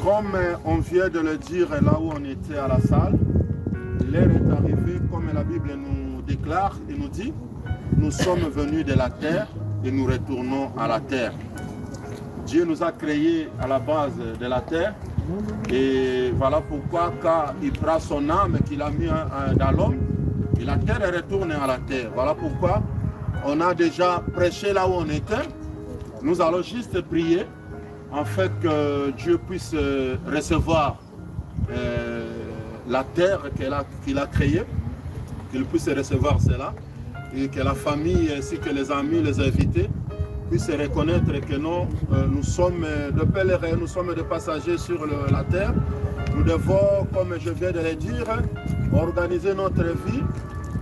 comme on vient de le dire là où on était à la salle, l'heure est arrivée, comme la Bible nous déclare et nous dit, nous sommes venus de la terre et nous retournons à la terre. Dieu nous a créés à la base de la terre et voilà pourquoi quand il prend son âme qu'il a mis dans l'homme, et la terre retourne à la terre. Voilà pourquoi on a déjà prêché là où on était. Nous allons juste prier en fait que Dieu puisse recevoir la terre qu'il a créée, qu'il puisse recevoir cela, et que la famille ainsi que les amis, les invités puissent reconnaître que nous sommes de pèlerins, nous sommes de passagers sur la terre. Nous devons, comme je viens de le dire, organiser notre vie,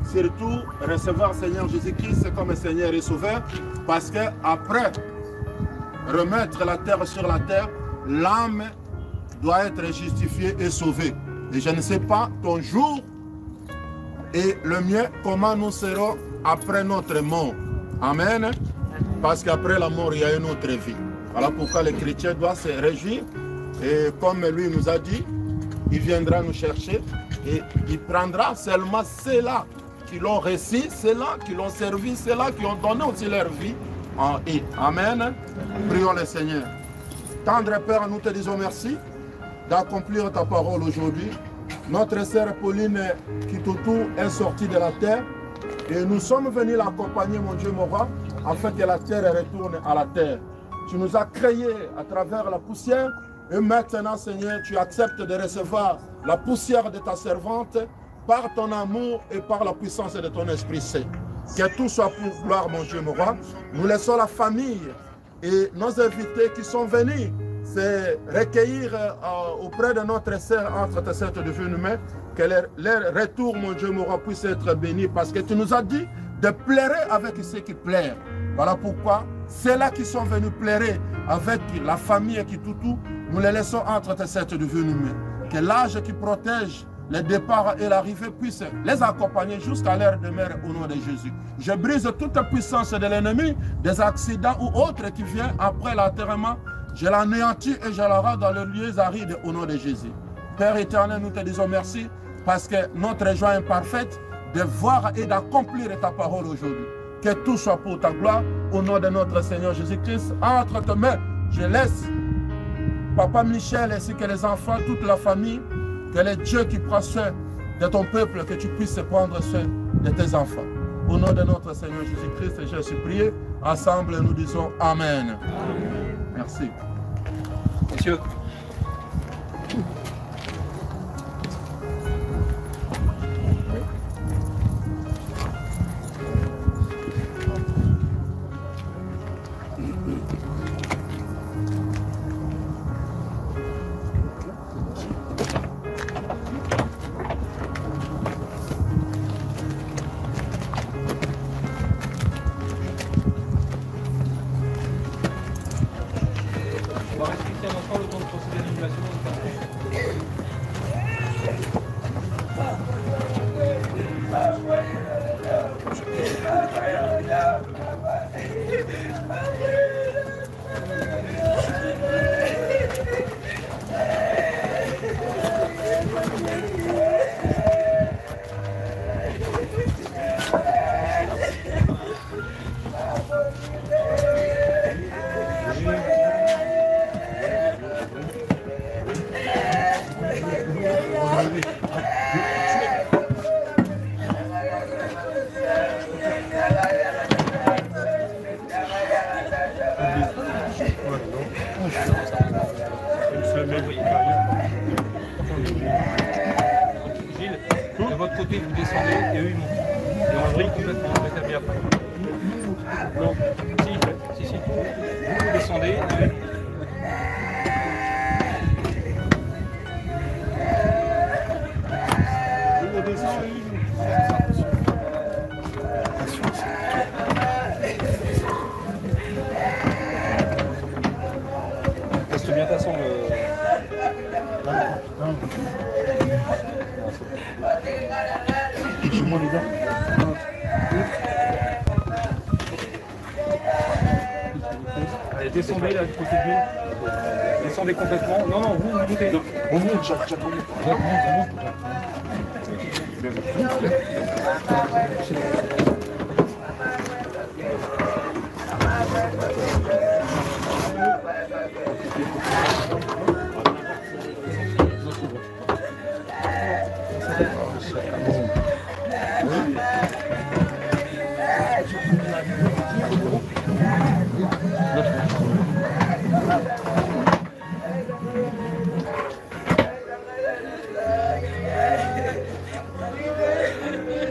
surtout recevoir Seigneur Jésus-Christ comme Seigneur et Sauveur, parce qu'après remettre la terre sur la terre, l'âme doit être justifiée et sauvée. Et je ne sais pas ton jour et le mien, comment nous serons après notre mort. Amen. Parce qu'après la mort, il y a une autre vie. Voilà pourquoi les chrétiens doivent se réjouir. Et comme lui nous a dit, il viendra nous chercher et il prendra seulement ceux-là qui l'ont reçu, ceux-là qui l'ont servi, ceux-là qui ont donné aussi leur vie. Amen. Prions le Seigneur. Tendre Père, nous te disons merci d'accomplir ta parole aujourd'hui. Notre sœur Pauline Kitutu est sortie de la terre et nous sommes venus l'accompagner, mon Dieu, mon roi, afin que la terre retourne à la terre. Tu nous as créés à travers la poussière et maintenant, Seigneur, tu acceptes de recevoir la poussière de ta servante par ton amour et par la puissance de ton Esprit Saint. Que tout soit pour gloire, mon Dieu, mon roi. Nous laissons la famille et nos invités qui sont venus se recueillir auprès de notre sœur entre tes saintes devenues humaines, que leur retour, mon Dieu, mon roi, puisse être béni, parce que tu nous as dit de pleurer avec ceux qui pleurent. Voilà pourquoi ceux-là qui sont venus pleurer avec la famille qui tout, nous les laissons entre tes saintes devenues humaines. Que l'âge qui protège le départ et l'arrivée puissent les accompagner jusqu'à leur demeure au nom de Jésus. Je brise toute puissance de l'ennemi, des accidents ou autres qui viennent après l'enterrement. Je l'anéantis et je la rends dans les lieux arides au nom de Jésus. Père éternel, nous te disons merci parce que notre joie est parfaite de voir et d'accomplir ta parole aujourd'hui. Que tout soit pour ta gloire au nom de notre Seigneur Jésus-Christ. Entre tes mains, je laisse Papa Michel ainsi que les enfants, toute la famille. Que les dieux qui prend soin de ton peuple, que tu puisses prendre soin de tes enfants. Au nom de notre Seigneur Jésus-Christ, je suis prié. Ensemble, nous disons Amen. Amen. Merci. Messieurs. On va respecter un instant le temps de procéder à l'annulation. votre côté, vous descendez et eux ils montent. Et on brille complètement, on rétablit après. Non, si. Vous descendez et eux. Reste bien ta sangle. Moi les gars. Allez, descendez là du côté de lui. Descendez complètement. Non, vous montez. On monte, Jacques, on monte.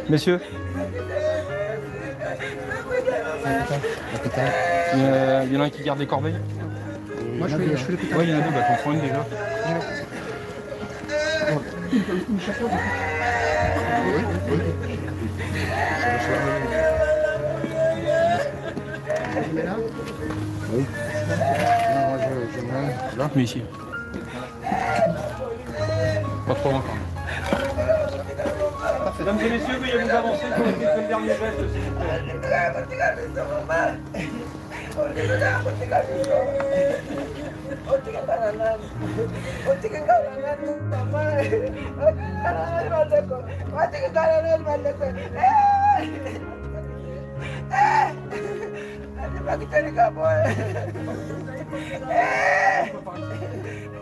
Messieurs, il y en a un qui garde les corbeilles. Moi je fais le pétard. Oui, il y en a deux, bah t'en prends une déjà. Je mets là. Oui. Non, moi je mets là. Mais ici. Pas trop loin quand même. Mesdames et messieurs, veuillez vous avancer pour le dernier geste, s'il vous plaît.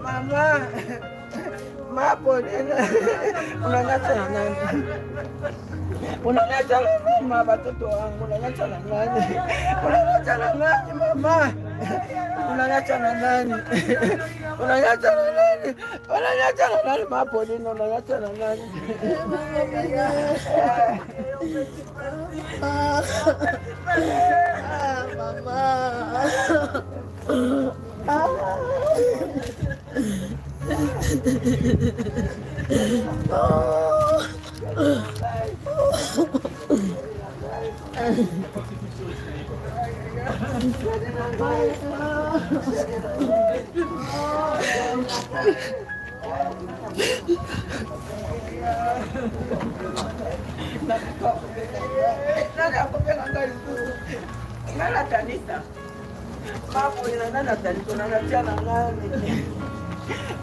Mama, ma Paulina, unaniacha na nani? Unaniacha na nani watoto wangu? Unaniacha na nani? Unaniacha na nani mama? Unaniacha na nani? Unaniacha na nani? Unaniacha na nani ma Paulina? Unaniacha na nani?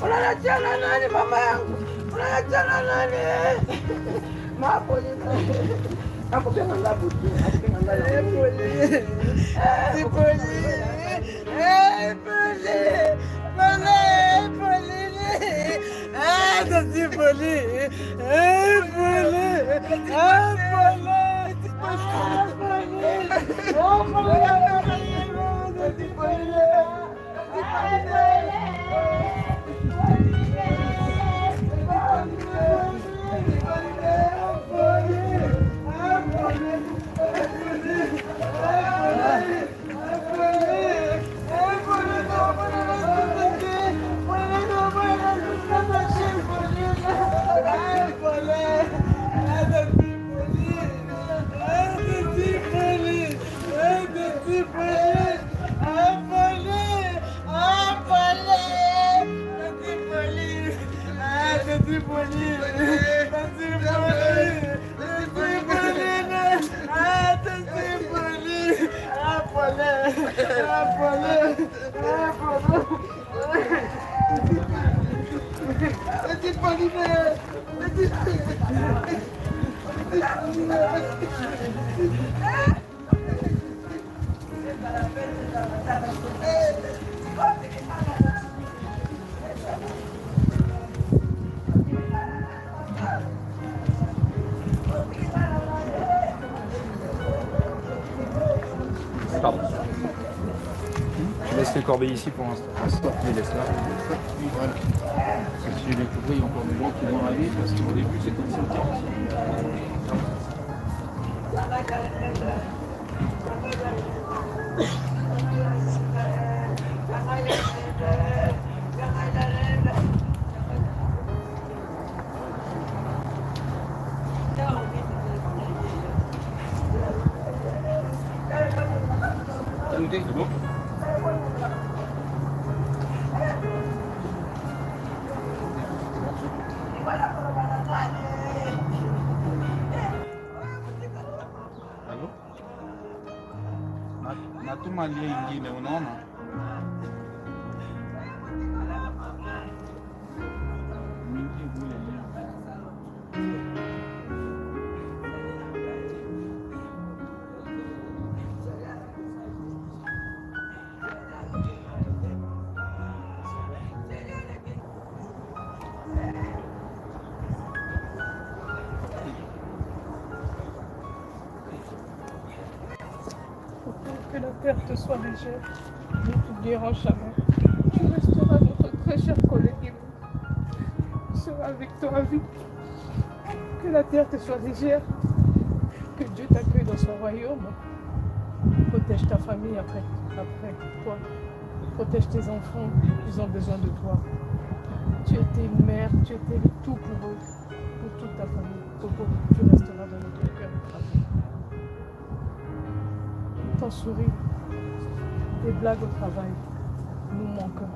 Unaniachana nani mama yangu? Unaniachana nani? Mapo ni hapo kama ngapi tu? Hapo kama ngapi? Pole. Pole. Pole. Pole. C'est poli. Pardon. Je laisse les corbeilles ici pour l'instant. Je les laisse là. Voilà. Parce que les couvrir, il y a encore des gens qui vont arriver, parce qu'au début, c'est comme ça. T'as noté? C'est bon? Halo? Natuma lia ingine, unaona? Mingi vile Que la terre te soit légère, ne t'oubliera jamais. Tu resteras notre très cher collègue. Tu seras avec toi à vie. Que la terre te soit légère. Que Dieu t'accueille dans son royaume. Protège ta famille après toi. Protège tes enfants, ils ont besoin de toi. Tu étais une mère, tu étais le tout pour eux, pour toute ta famille. Coco, tu resteras dans notre cœur. Ton sourire, tes blagues au travail nous manquent.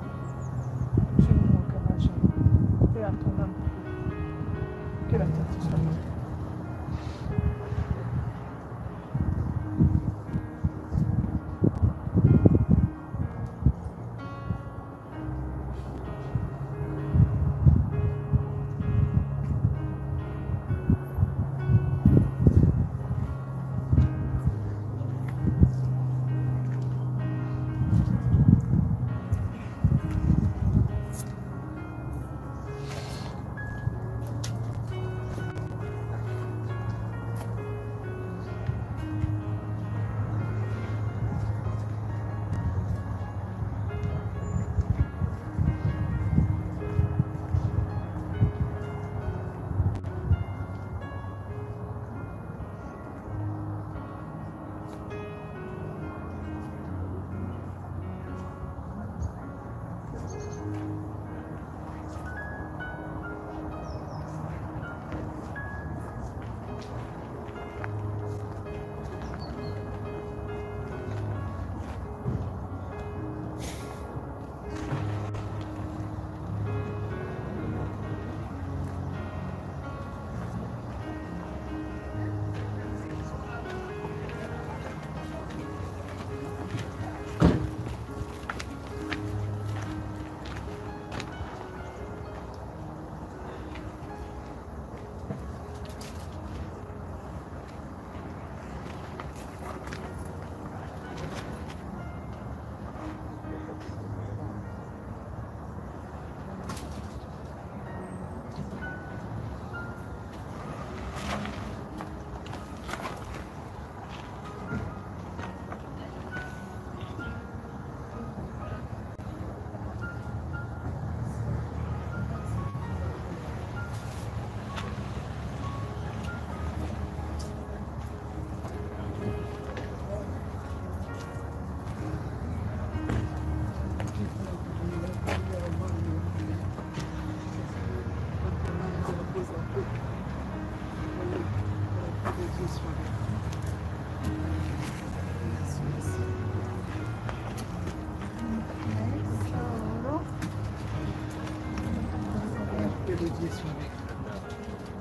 Tu nous manqueras jamais. Et à ton âme, que la terre te soit légère.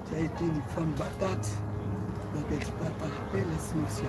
Tu as été une femme battante, donc elle ne pas rappeler la solution.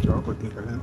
Tu vas côté quand même.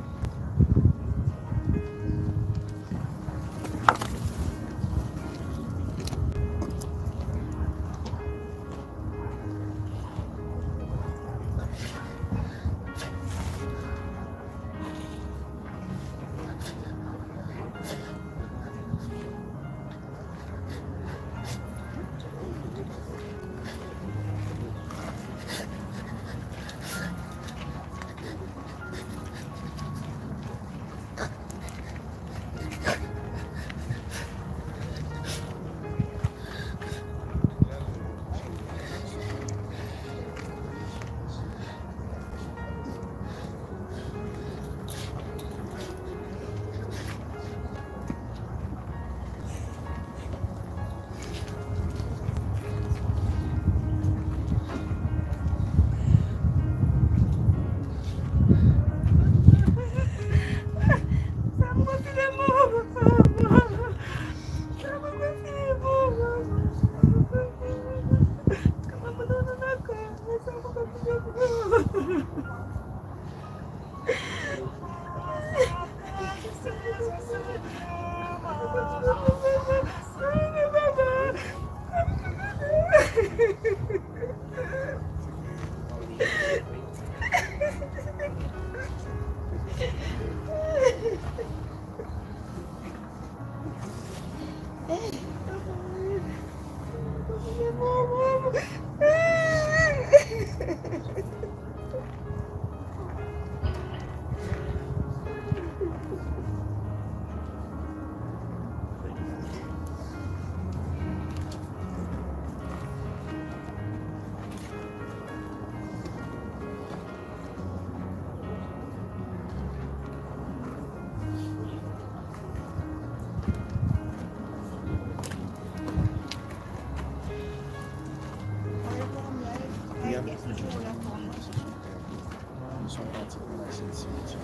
Ils sont partis pour la cimetière.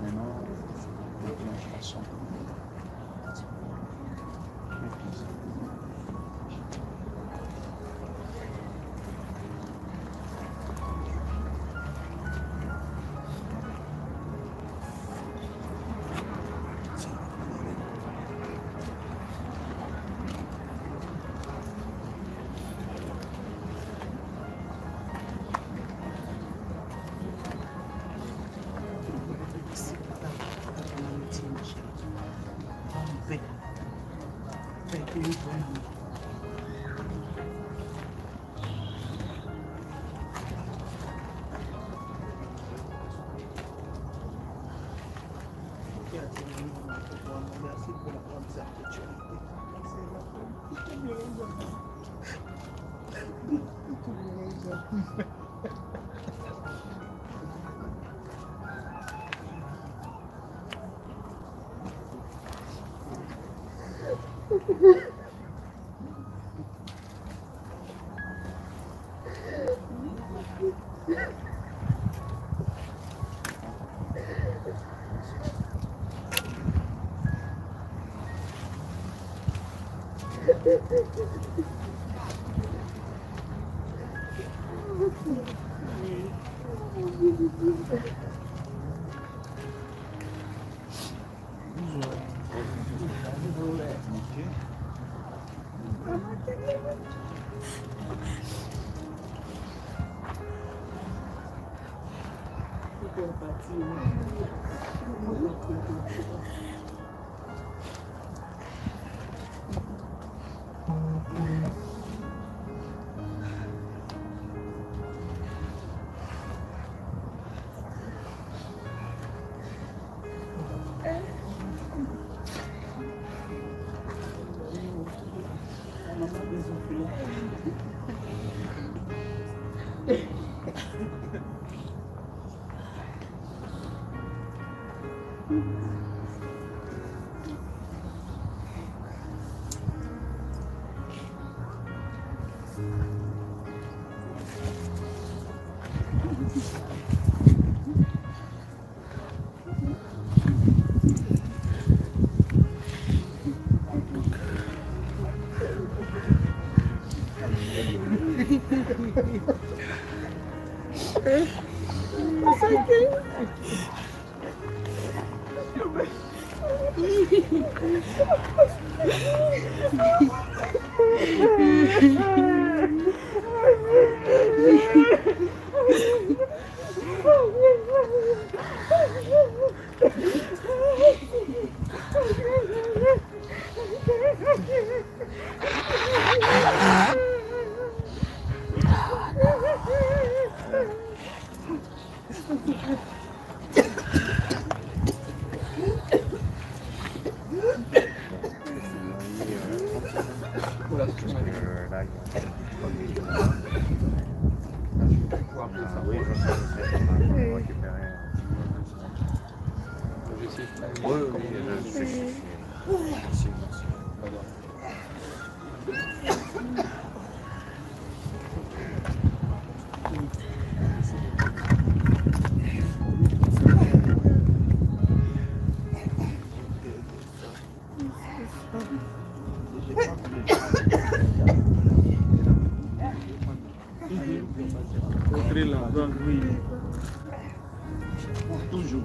Maintenant, on plonge ensemble. Toujours.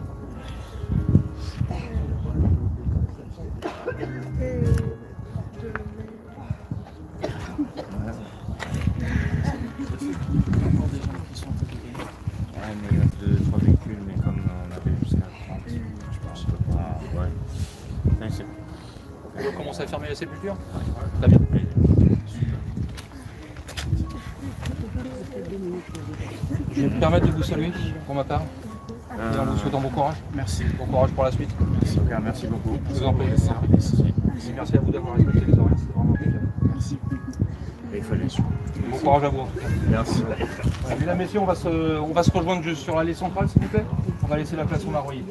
Mais il y a 2-3 véhicules, mais comme on avait jusqu'à 30, je pense pas. Ouais. On commence à fermer la sépulture. Très bien. Je vais me permettre de vous saluer pour ma part. Et en vous souhaitant bon courage. Merci. Bon courage pour la suite. Merci beaucoup. Je vous en prie. Merci à vous d'avoir respecté les horaires, c'est vraiment impeccable. Merci. Il fallait suivre. Bon courage à vous en tout cas. Merci. Mesdames, messieurs, on va se rejoindre juste sur l'allée centrale, s'il vous plaît. On va laisser la place au marronnier.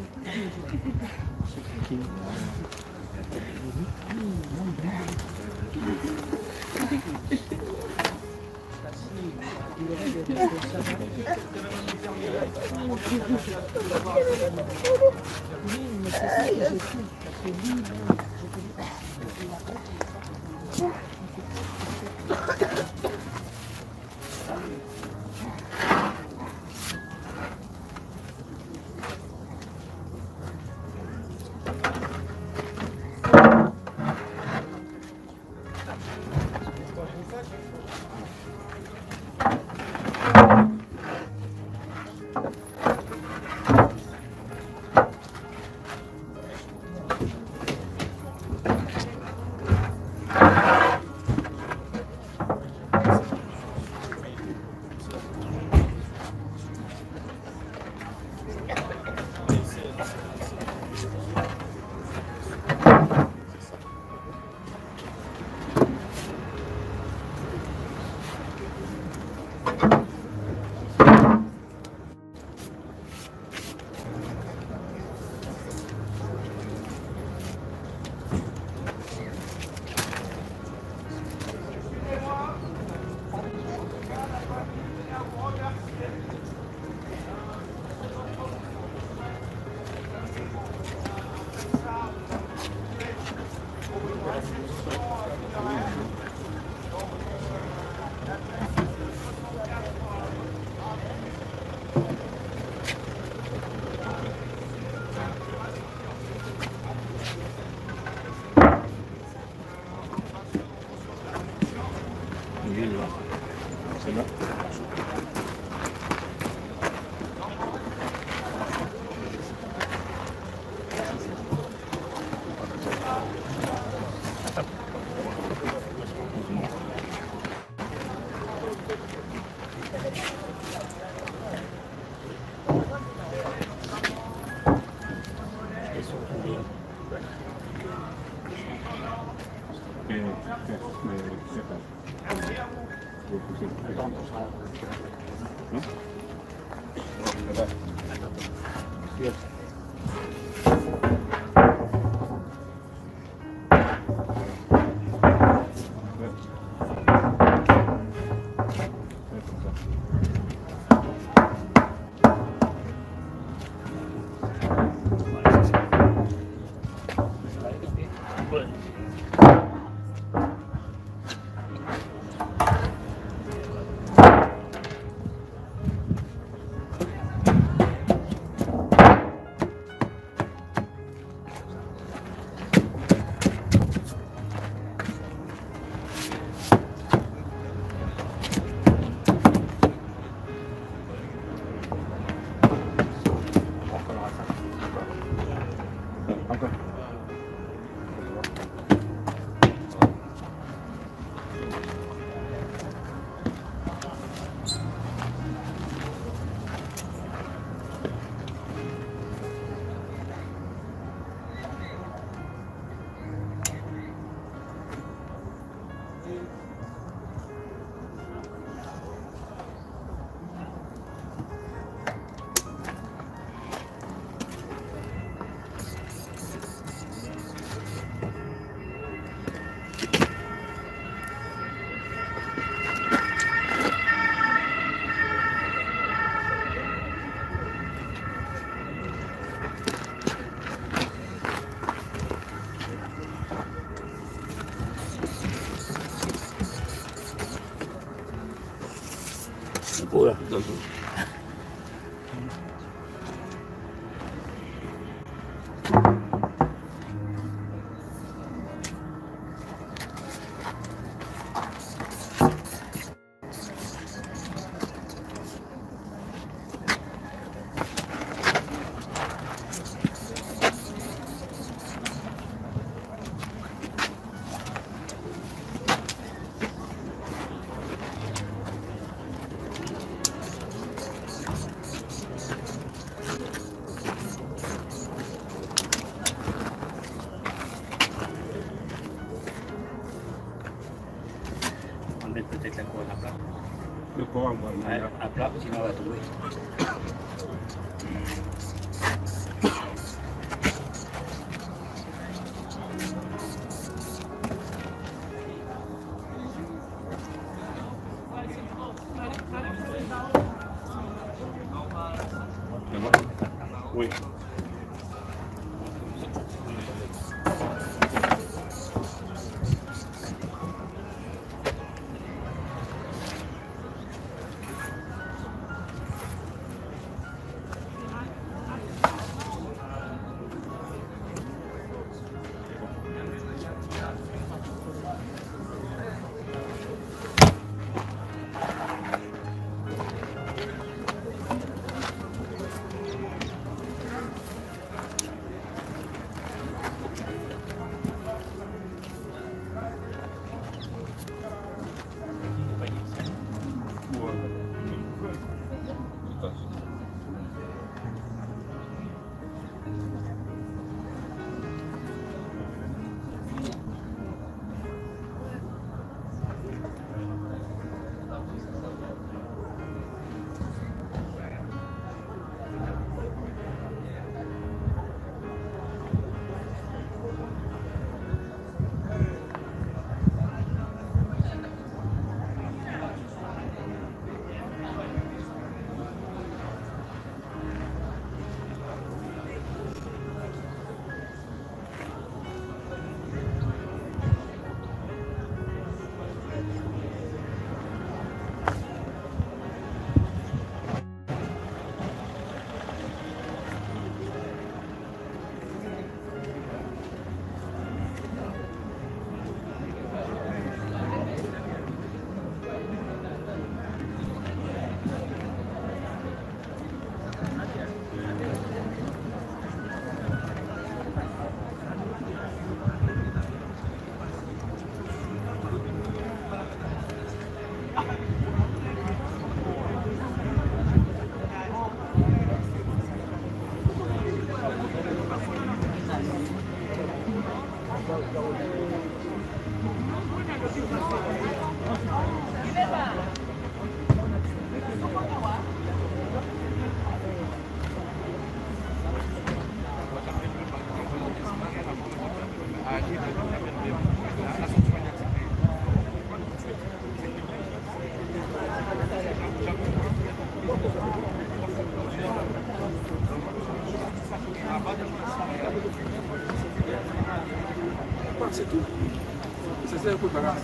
C'est là. Sikoya. Peut-être la couronne à plat. Le corps À plat, sinon on va trouver. Oui. C'est tout. C'est ça le coup de bagarre.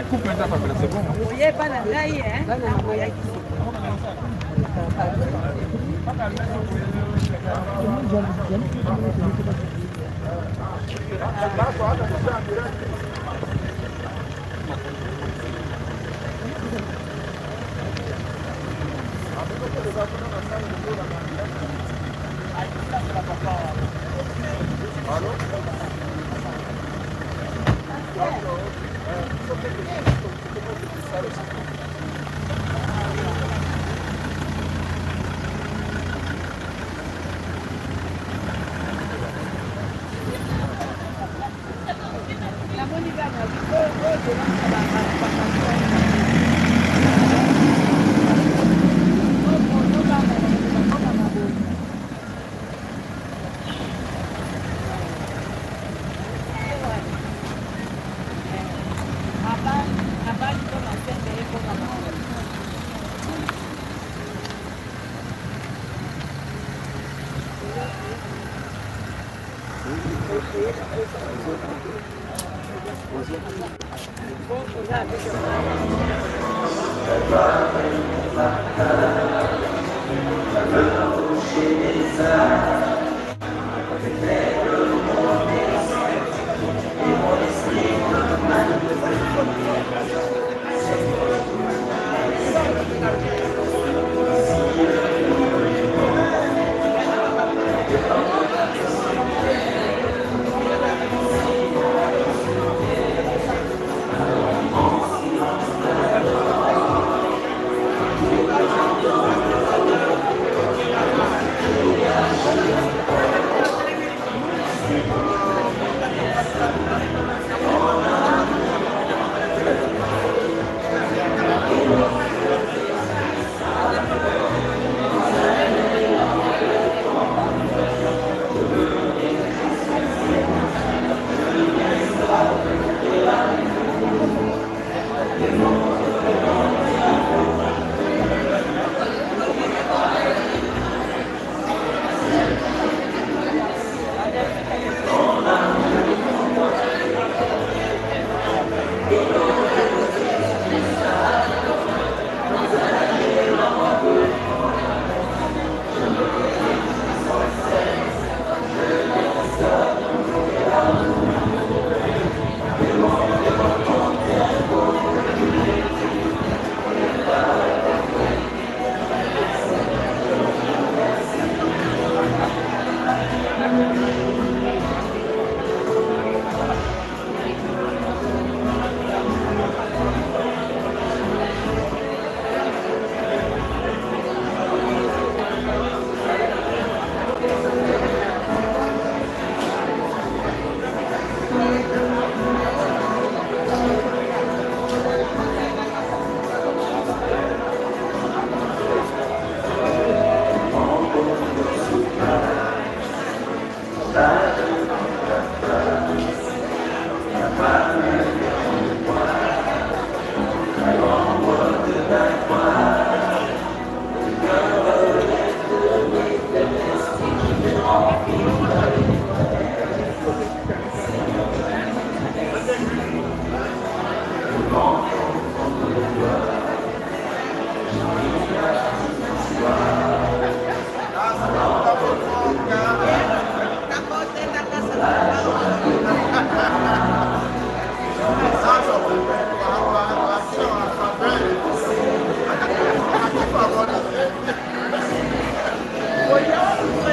Coupe maintenant parce que c'est bon. Oui, pas la laïe, hein. La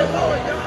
Voyons,